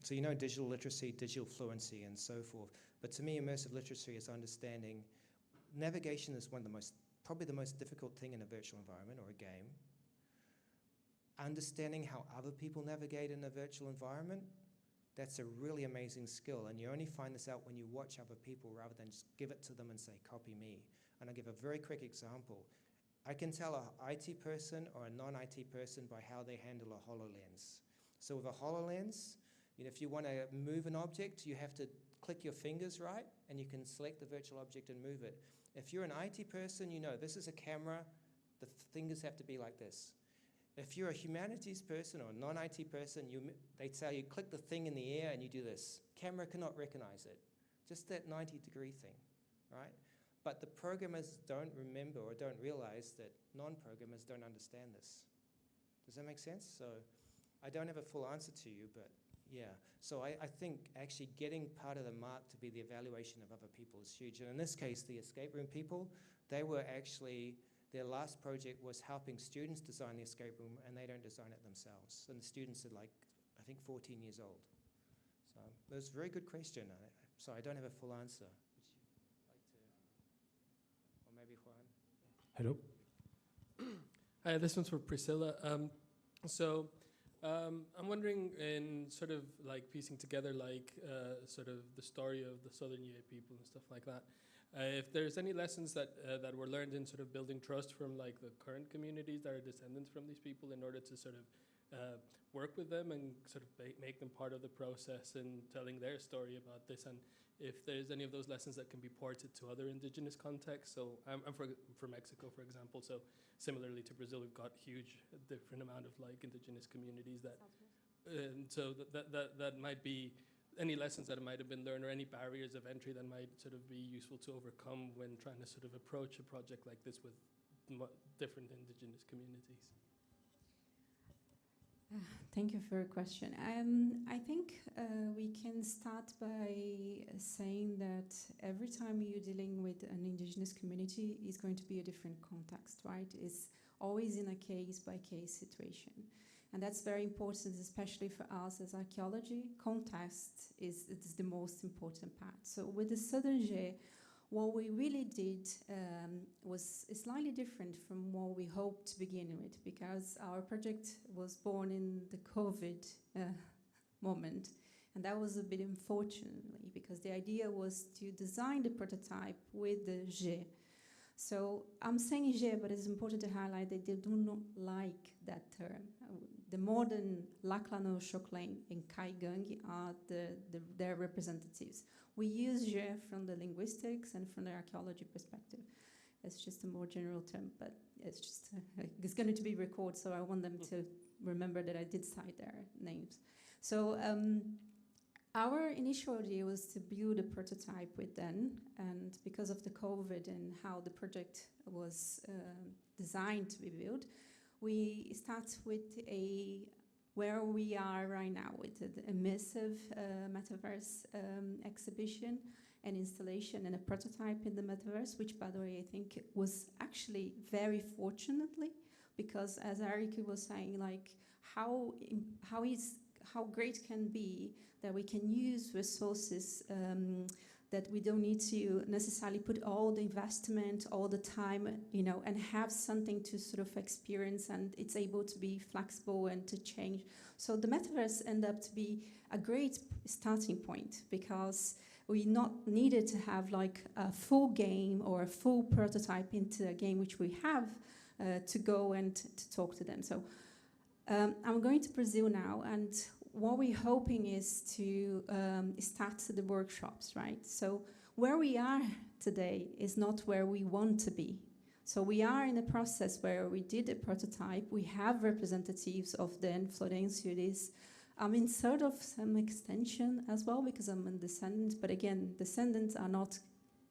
So you know digital literacy, digital fluency, and so forth. But to me, immersive literacy is understanding navigation is probably the most difficult thing in a virtual environment or a game. Understanding how other people navigate in a virtual environment, that's a really amazing skill. And you only find this out when you watch other people rather than just give it to them and say, copy me. And I'll give a very quick example. I can tell an IT person or a non-IT person by how they handle a HoloLens. So with a HoloLens, you know, if you want to move an object, you have to click your fingers right, and you can select the virtual object and move it. If you're an IT person, you know this is a camera, the fingers have to be like this. If you're a humanities person or a non-IT person, they tell you click the thing in the air and you do this. Camera cannot recognize it. Just that 90-degree thing, right? But the programmers don't remember or don't realize that non-programmers don't understand this. Does that make sense? So I don't have a full answer to you, but yeah. So I think actually getting part of the mark to be the evaluation of other people is huge. And in this case, the escape room people, they were actually, their last project was helping students design the escape room, and they don't design it themselves. And the students are like, I think 14 years old. So it was a very good question. So I don't have a full answer. Maybe Juan. Hello. Hi, this one's for Priscilla. I'm wondering, in sort of like piecing together like sort of the story of the Southern Yei people and stuff like that, if there's any lessons that were learned in sort of building trust from like the current communities that are descendants from these people in order to sort of work with them and sort of make them part of the process and telling their story about this, and if there's any of those lessons that can be ported to other indigenous contexts. So I'm from Mexico, for example, so similarly to Brazil, we've got huge different amount of like indigenous communities that, so that might be any lessons that might have been learned or any barriers of entry that might sort of be useful to overcome when trying to sort of approach a project like this with different indigenous communities. Thank you for your question. I think we can start by saying that every time you're dealing with an indigenous community, it's going to be a different context, right? It's always in a case-by-case situation. And that's very important, especially for us as archaeology. Context is the most important part. So with the Southern J, what we really did was slightly different from what we hoped to begin with, because our project was born in the COVID moment. And that was a bit unfortunately, because the idea was to design the prototype with the J. So I'm saying J, but it's important to highlight that they do not like that term. The modern Laclano, Choclain, and Kaigang are their representatives. We use J from the linguistics and from the archaeology perspective. It's just a more general term, but it's just it's going to be recorded, so I want them to remember that I did cite their names. So our initial idea was to build a prototype with them, and because of the COVID and how the project was designed to be built, we start with where we are right now with the Immersive Metaverse exhibition and installation and a prototype in the Metaverse, which, by the way, I think was actually very fortunately, because as Erik was saying, like how great can be that we can use resources that we don't need to necessarily put all the investment, all the time, you know, and have something to sort of experience, and it's able to be flexible and to change. So the Metaverse ended up to be a great starting point, because we not needed to have like a full game or a full prototype into a game, which we have to go and to talk to them. So I'm going to Brazil now, and what we're hoping is to start the workshops, right? So where we are today is not where we want to be. So we are in a process where we did a prototype. We have representatives of the Florencio. I'm in sort of some extension as well, because I'm a descendant, but again, descendants are not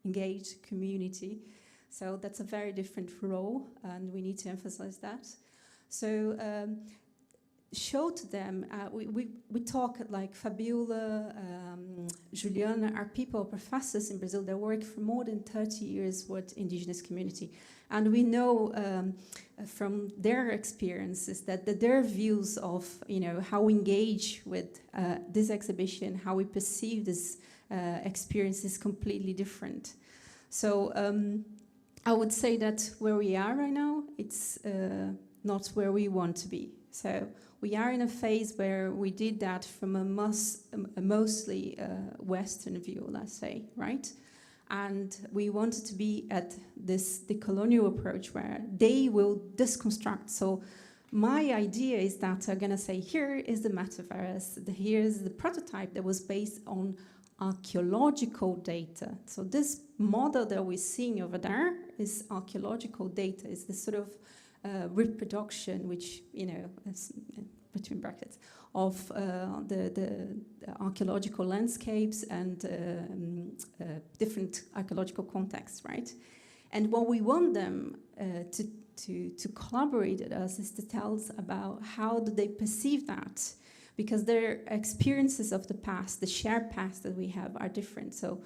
engaged community. So that's a very different role, and we need to emphasize that. So show to them, we talk like Fabiola, Juliana are people, professors in Brazil that work for more than 30 years with indigenous community. And we know from their experiences that their views of, you know, how we engage with this exhibition, how we perceive this experience is completely different. So I would say that where we are right now, it's not where we want to be. So we are in a phase where we did that from a mostly Western view, let's say, right? And we wanted to be at the colonial approach where they will deconstruct. So my idea is that I'm gonna say, here is the metaverse, here's the prototype that was based on archaeological data. So this model that we're seeing over there is archaeological data, is this sort of reproduction, which, you know, is, between brackets, of the archaeological landscapes and different archaeological contexts, right? And what we want them to collaborate with us is to tell us about how do they perceive that, because their experiences of the past, the shared past that we have, are different. So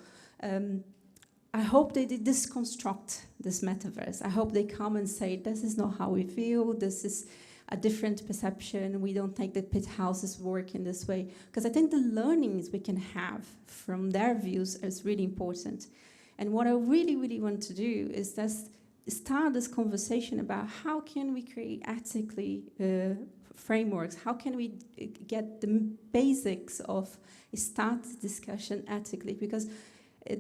I hope they deconstruct this metaverse. I hope they come and say, this is not how we feel, this is a different perception, we don't think that pit houses work in this way. Because I think the learnings we can have from their views is really important. And what I really, really want to do is just start this conversation about how can we create ethically frameworks, how can we get the basics of start the discussion ethically, because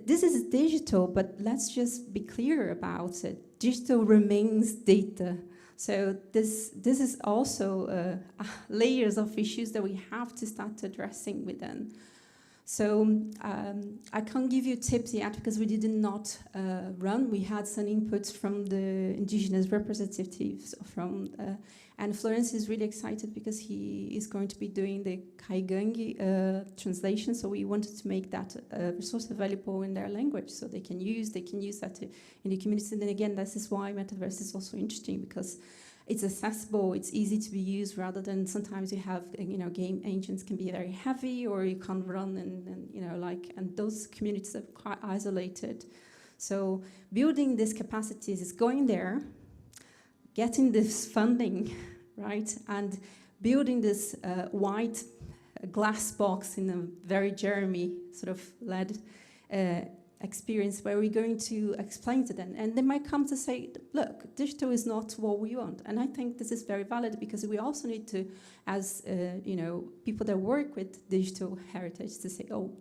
this is digital, but let's just be clear about it. Digital remains data. So this is also layers of issues that we have to start addressing with them. So I can't give you tips yet because we did not run. We had some inputs from the indigenous representatives from, and Florence is really excited because he is going to be doing the Kaigangi translation. So we wanted to make that resource available in their language, so they can use that in the community. And then again, this is why Metaverse is also interesting, because it's accessible, it's easy to be used, rather than sometimes you have, game agents can be very heavy, or you can't run, and those communities are quite isolated. So building these capacities is going there, getting this funding, right, and building this white glass box in a very Jeremy sort of led experience, where we're going to explain to them, and they might come to say, look, digital is not what we want. And I think this is very valid, because we also need to, as people that work with digital heritage, to say, oh,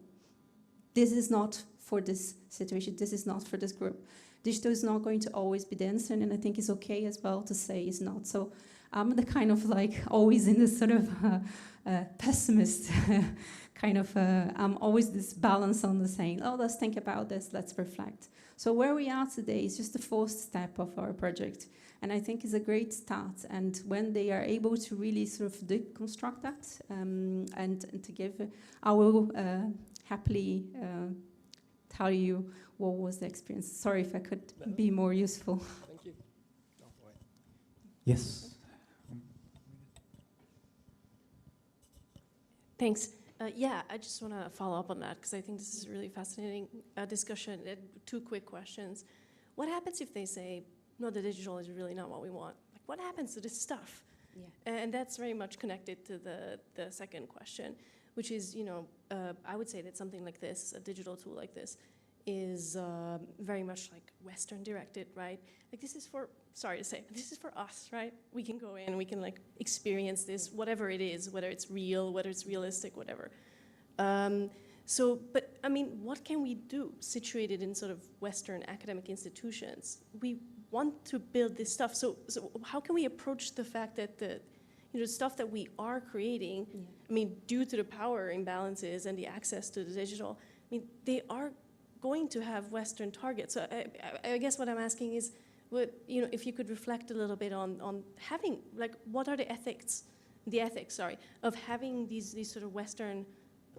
this is not for this situation, this is not for this group. Digital is not going to always be the answer, and I think it's okay as well to say it's not. So I'm the kind of always in this sort of pessimist kind of, I'm always this balance on the saying, oh, let's think about this, let's reflect. So where we are today is just the first step of our project. And I think it's a great start. And when they are able to really sort of deconstruct that and to give, I will happily tell you what was the experience. Sorry if I could be more useful. Thank you. Yes. Thanks. Yeah, I just want to follow up on that, because I think this is a really fascinating discussion. 2 quick questions. What happens if they say, no, the digital is really not what we want? Like, what happens to this stuff? Yeah. And that's very much connected to the second question, which is, I would say that something like this, a digital tool like this, is very much like Western directed, right? Like, this is for, sorry to say, this is for us, right? We can go in, we can experience this, whatever it is, whether it's real, whether it's realistic, whatever. But I mean, what can we do situated in sort of Western academic institutions? We want to build this stuff. So how can we approach the fact that the stuff that we are creating, I mean, due to the power imbalances and the access to the digital, I mean, they are going to have Western targets. So I guess what I'm asking is, if you could reflect a little bit on having, what are the ethics of having these sort of Western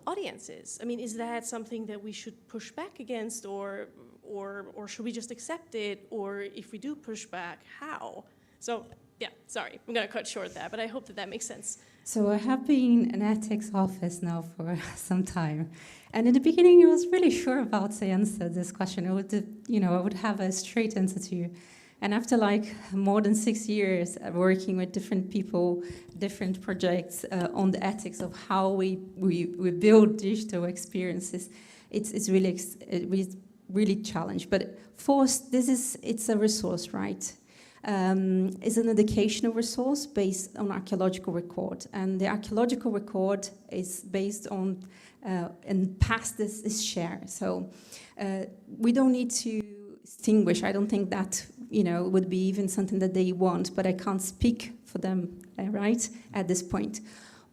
audiences? I mean, is that something that we should push back against, or should we just accept it? Or if we do push back, how? So yeah, sorry, I'm gonna cut short that, but I hope that makes sense. So I have been in ethics office now for some time. And in the beginning, I was really sure about the answer to this question. I would have a straight answer to you. And after more than 6 years working with different people, different projects on the ethics of how we build digital experiences, it's really challenged. But first, it's a resource, right? Is an educational resource based on archaeological record, and the archaeological record is based on and past is shared. So we don't need to distinguish. I don't think that would be even something that they want, but I can't speak for them, right, at this point.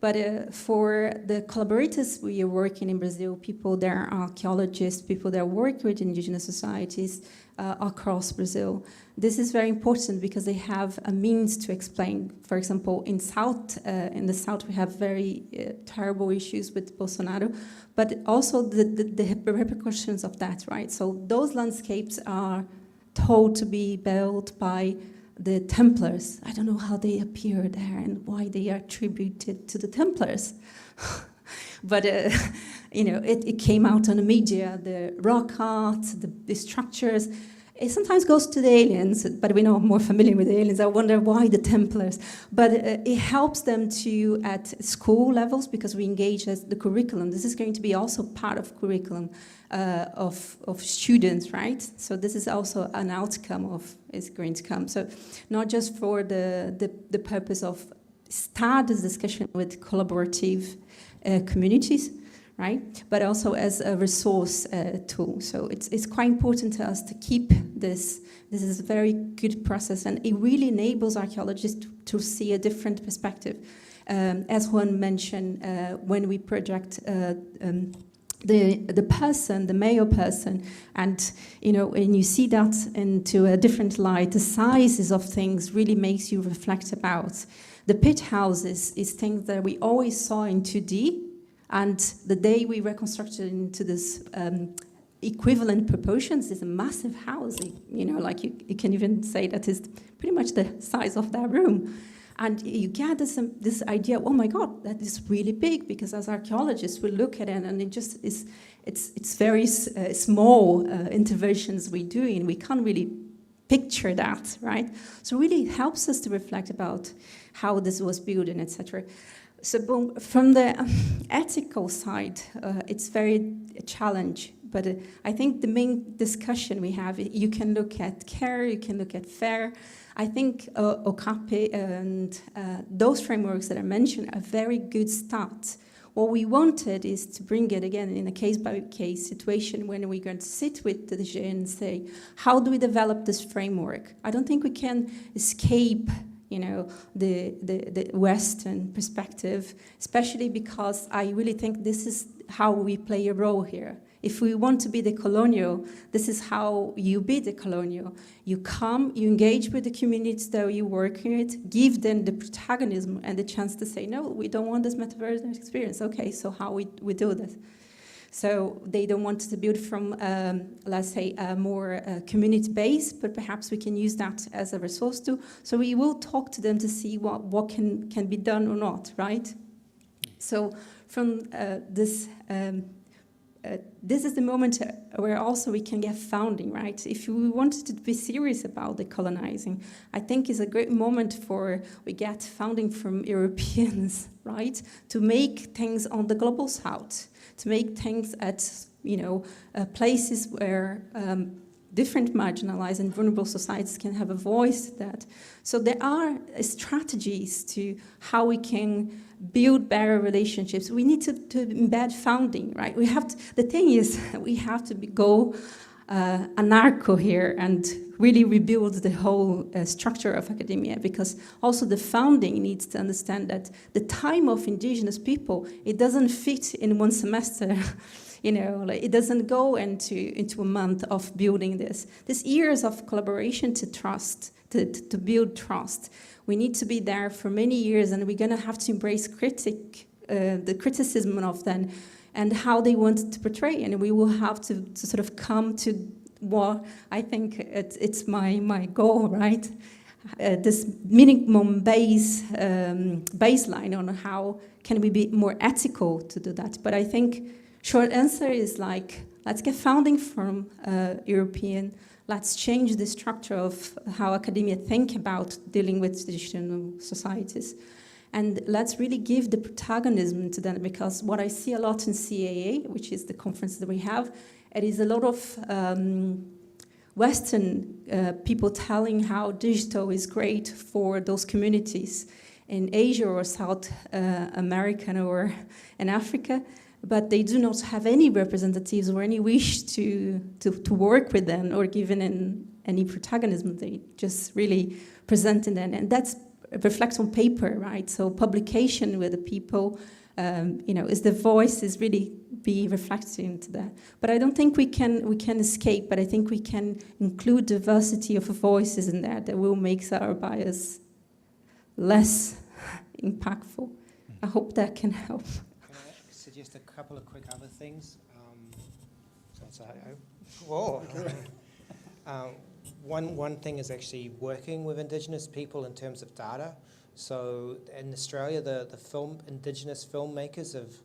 But for the collaborators we are working in Brazil, people that are archaeologists, people that work with indigenous societies across Brazil, this is very important because they have a means to explain. For example, in the south we have very terrible issues with Bolsonaro, but also the repercussions of that, right? So those landscapes are told to be built by the Templars. I don't know how they appear there and why they are attributed to the Templars. But, it came out on the media, the rock art, the structures. It sometimes goes to the aliens, but we know more familiar with the aliens. I wonder why the Templars. But it helps them to, at school levels, because we engage as the curriculum. This is going to be also part of curriculum of students, right? So this is also an outcome of is going to come. So not just for the purpose of start this discussion with collaborative communities, right? But also as a resource tool. So it's quite important to us to keep this. This is a very good process, and it really enables archaeologists to see a different perspective. As Juan mentioned, when we project the person, the male person, and when you see that into a different light, the sizes of things really makes you reflect about. The pit houses is things that we always saw in 2D, and the day we reconstructed into this equivalent proportions, is a massive house. You know, like you can even say that is pretty much the size of that room. And you get this idea, oh my God, that is really big, because as archaeologists, we look at it and it just is, it's very small interventions we do, and we can't really picture that, right? So really it helps us to reflect about how this was built and etc. So from the ethical side, it's very a challenge, but I think the main discussion we have, you can look at care, you can look at fair. I think Okape and those frameworks that I mentioned are a very good start. What we wanted is to bring it again in a case-by-case situation when we're going to sit with the DG and say, how do we develop this framework? I don't think we can escape, you know, the Western perspective, especially because I really think this is how we play a role here. If we want to be the colonial, this is how you be the colonial. You come, you engage with the communities that you work with, give them the protagonism and the chance to say, no, we don't want this metaverse experience. Okay, so how we do this? So they don't want to build from, let's say, a more community-based, but perhaps we can use that as a resource too. So we will talk to them to see what can be done or not, right? So from this is the moment where also we can get founding, right? If we wanted to be serious about decolonizing, I think it's a great moment we get founding from Europeans, right? To make things on the global south, to make things at, you know, places where different marginalized and vulnerable societies can have a voice that. So there are strategies to how we can build better relationships. We need to embed founding, right? The thing is, we have to go anarcho here and really rebuild the whole structure of academia, because also the founding needs to understand that the time of indigenous people, it doesn't fit in one semester. You know, like it doesn't go into a month of building this. There's years of collaboration to trust, to build trust. We need to be there for many years, and we're gonna have to embrace the criticism of them and how they want to portray, and we will have to sort of come to what I think it's my goal, right? This minimum baseline on how can we be more ethical to do that. But I think short answer is like, let's get founding from European. Let's change the structure of how academia think about dealing with traditional societies. And let's really give the protagonism to them, because what I see a lot in CAA, which is the conference that we have, it is a lot of Western people telling how digital is great for those communities in Asia or South America or in Africa, but they do not have any representatives or any wish to work with them or given any protagonism. They just really present in them, and that's reflects on paper, right? So publication with the people, you know, is the voice is really be reflected into that. But I don't think we can escape, but I think we can include diversity of voices in there that will make our bias less impactful. I hope that can help. Just a couple of quick other things. Whoa. One thing is actually working with Indigenous people in terms of data. So in Australia, the Indigenous filmmakers of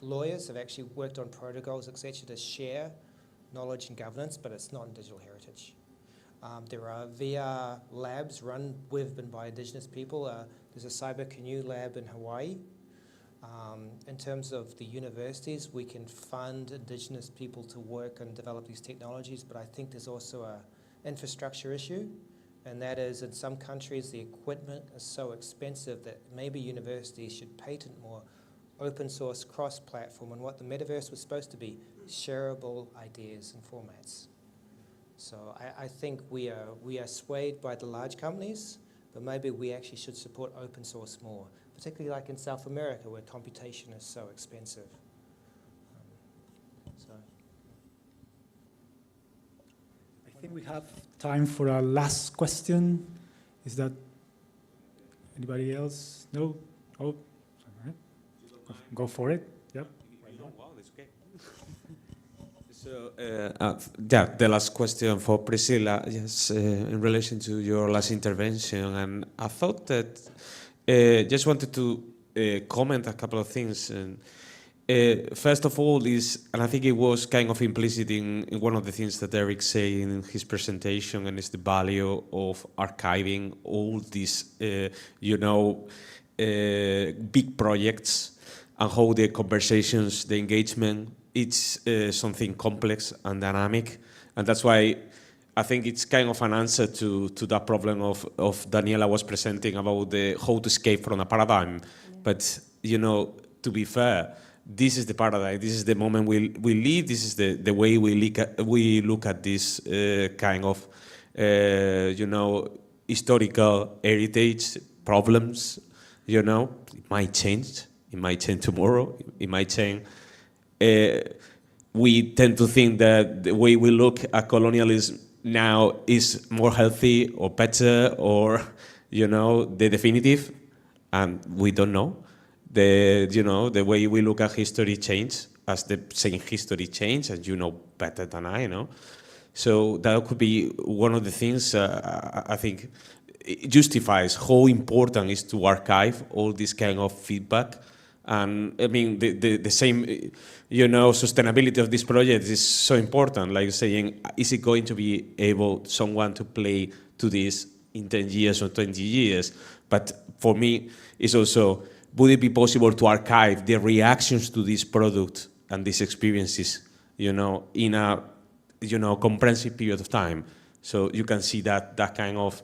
lawyers have actually worked on protocols, etc., to share knowledge and governance, but it's not in digital heritage. There are VR labs run with and by Indigenous people. There's a cyber canoe lab in Hawaii. In terms of the universities, we can fund Indigenous people to work and develop these technologies, but I think there's also an infrastructure issue, and that is in some countries the equipment is so expensive that maybe universities should patent more open source cross-platform, and what the metaverse was supposed to be, shareable ideas and formats. So I think we are swayed by the large companies, but maybe we actually should support open source more, particularly like in South America where computation is so expensive. I think we have time for our last question. Is that anybody else? No? Oh, all right. Go for it. Yep. Wow, that's okay. So, yeah, the last question for Priscilla, yes, in relation to your last intervention, and I thought that just wanted to comment a couple of things. And first of all and I think it was kind of implicit in one of the things that Erik said in his presentation, and it's the value of archiving all these, big projects, and how the conversations, the engagement, it's something complex and dynamic. And that's why I think it's kind of an answer to that problem of Daniela was presenting about how to escape from a paradigm. Yeah. But, to be fair, this is the paradigm, this is the moment we live, this is the way we look at this kind of, historical heritage problems, It might change. It might change tomorrow. It might change. We tend to think that the way we look at colonialism now is more healthy or better or, the definitive, and we don't know. The way we look at history changes as the same history changes, and you know better than I know. So that could be one of the things I think it justifies how important it is to archive all this kind of feedback. And I mean, the same, sustainability of this project is so important. Like saying, is it going to be able, someone to play to this in 10 years or 20 years? But for me, it's also, would it be possible to archive the reactions to this product and these experiences, in a, comprehensive period of time? So you can see that kind of,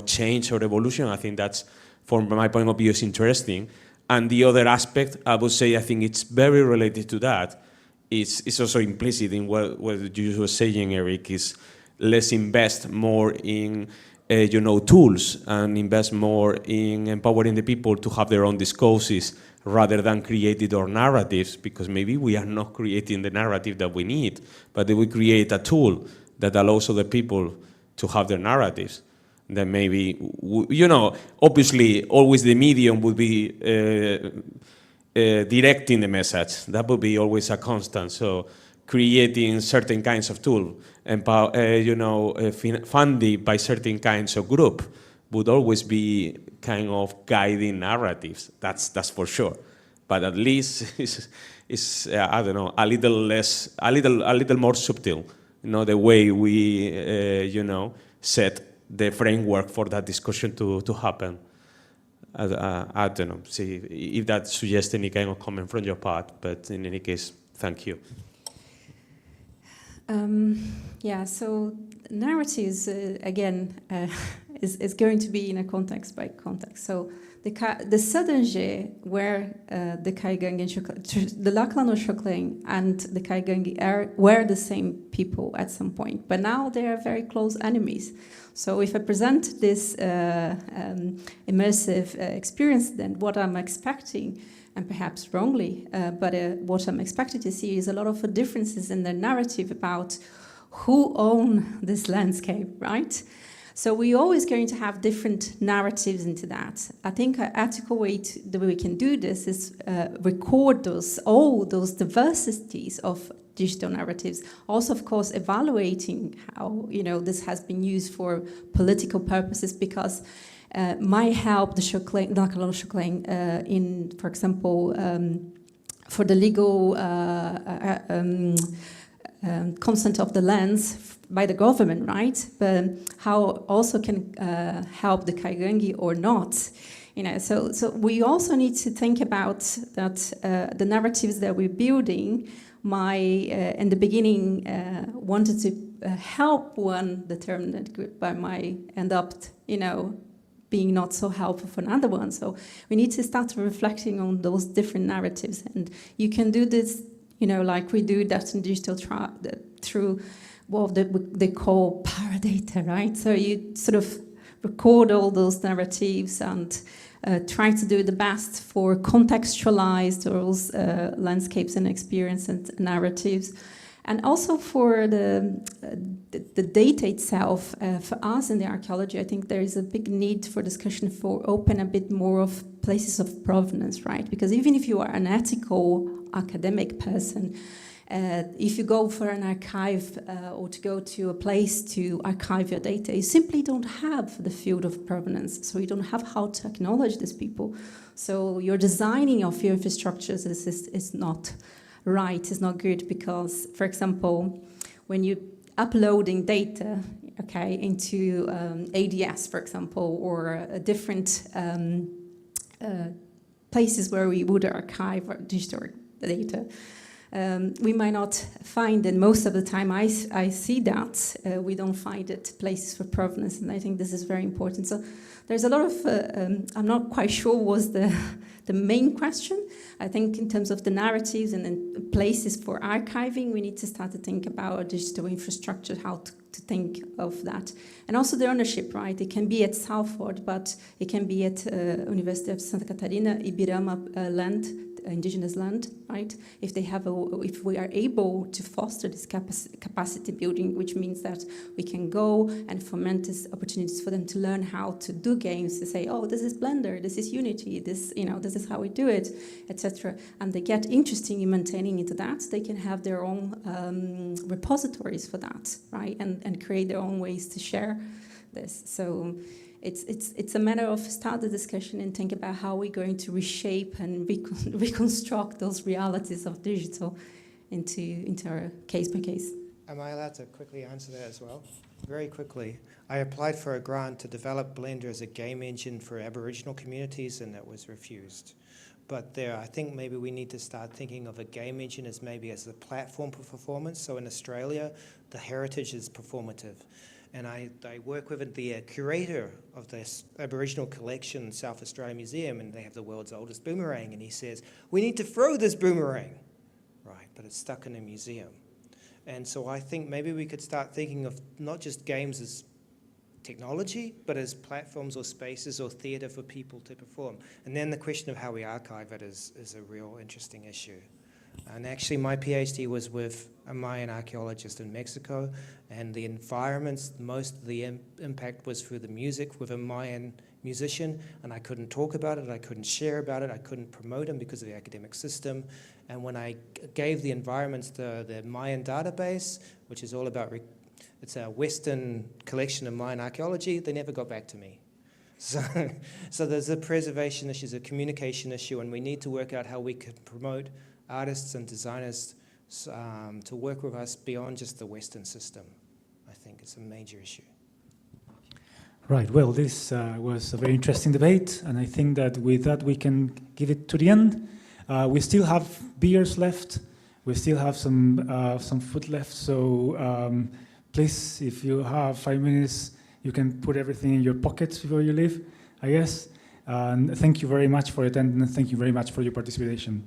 change or evolution. I think that's, from my point of view, is interesting. And the other aspect, I would say, I think it's very related to that. It's also implicit in what you were saying, Erik, is let's invest more in, tools and invest more in empowering the people to have their own discourses rather than creating our narratives, because maybe we are not creating the narrative that we need, but we create a tool that allows other people to have their narratives. Then maybe, obviously, always the medium would be directing the message. That would be always a constant. So creating certain kinds of tool, funded by certain kinds of group would always be kind of guiding narratives. That's for sure. But at least it's I don't know, a little more subtle. The way we, set the framework for that discussion to happen. I don't know, see if that suggests any kind of comment from your part, but in any case, thank you. Yeah, so narratives, again, is going to be in a context by context. So the Southern where the Kaigangi, the Laklano-Shokling and the Kaigangi were the same people at some point, but now they are very close enemies. So if I present this immersive experience, then what I'm expecting, and perhaps wrongly, but what I'm expecting to see is a lot of differences in the narrative about who own this landscape, right? So we're always going to have different narratives into that. I think an ethical way the way we can do this is record all those diversities of digital narratives. Also, of course, evaluating how this has been used for political purposes, because might help the Shokling in, for example, for the legal consent of the lands by the government, right? But how also can help the Kaigangi or not? So we also need to think about that the narratives that we're building in the beginning wanted to help one determined group, but might end up, being not so helpful for another one. So we need to start reflecting on those different narratives, and you can do this, like we do that in digital through what they call paradata, right? So you sort of record all those narratives and try to do the best for contextualize those landscapes and experience and narratives. And also for the data itself, for us in the archaeology, I think there is a big need for discussion for open a bit more of places of provenance, right? Because even if you are an ethical academic person, If you go for an archive or to go to a place to archive your data, you simply don't have the field of provenance, so you don't have how to acknowledge these people. So your designing of your infrastructures is not right, is not good, because, for example, when you uploading data, okay, into ADS, for example, or different places where we would archive our digital data, we might not find it. Most of the time I see that we don't find it places for provenance, and I think this is very important. So there's a lot of, I'm not quite sure was the main question. I think in terms of the narratives and then places for archiving, we need to start to think about our digital infrastructure, how to think of that. And also the ownership, right? It can be at Salford, but it can be at University of Santa Catarina, Ibirama land, Indigenous land, right? If we are able to foster this capacity building, which means that we can go and foment these opportunities for them to learn how to do games, to say, oh, this is Blender, this is Unity, this is how we do it, etc. And they get interested in maintaining into that. They can have their own repositories for that, right? And create their own ways to share this. So it's a matter of start the discussion and think about how we're going to reshape and reconstruct those realities of digital into our case by case. Am I allowed to quickly answer that as well? Very quickly. I applied for a grant to develop Blender as a game engine for Aboriginal communities, and that was refused. But I think maybe we need to start thinking of a game engine as maybe as a platform for performance. So in Australia, the heritage is performative. And I work with the curator of this Aboriginal collection, South Australia Museum, and they have the world's oldest boomerang. And he says, we need to throw this boomerang, right? But it's stuck in a museum. And so I think maybe we could start thinking of not just games as technology, but as platforms or spaces or theatre for people to perform. And then the question of how we archive it is a real interesting issue. And actually my PhD was with a Mayan archaeologist in Mexico, and the environments, most of the impact was through the music with a Mayan musician, and I couldn't talk about it, I couldn't share about it, I couldn't promote him because of the academic system. And when I gave the environments the Mayan database, which is all about, it's a Western collection of Mayan archaeology, they never got back to me. So there's a preservation issue, there's a communication issue, and we need to work out how we could promote artists and designers to work with us beyond just the Western system. I think it's a major issue. Right, well, this was a very interesting debate, and I think that with that we can give it to the end. We still have beers left, we still have some food left, so please, if you have 5 minutes, you can put everything in your pockets before you leave, I guess. And thank you very much for attending, and thank you very much for your participation.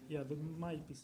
Yeah, there might be.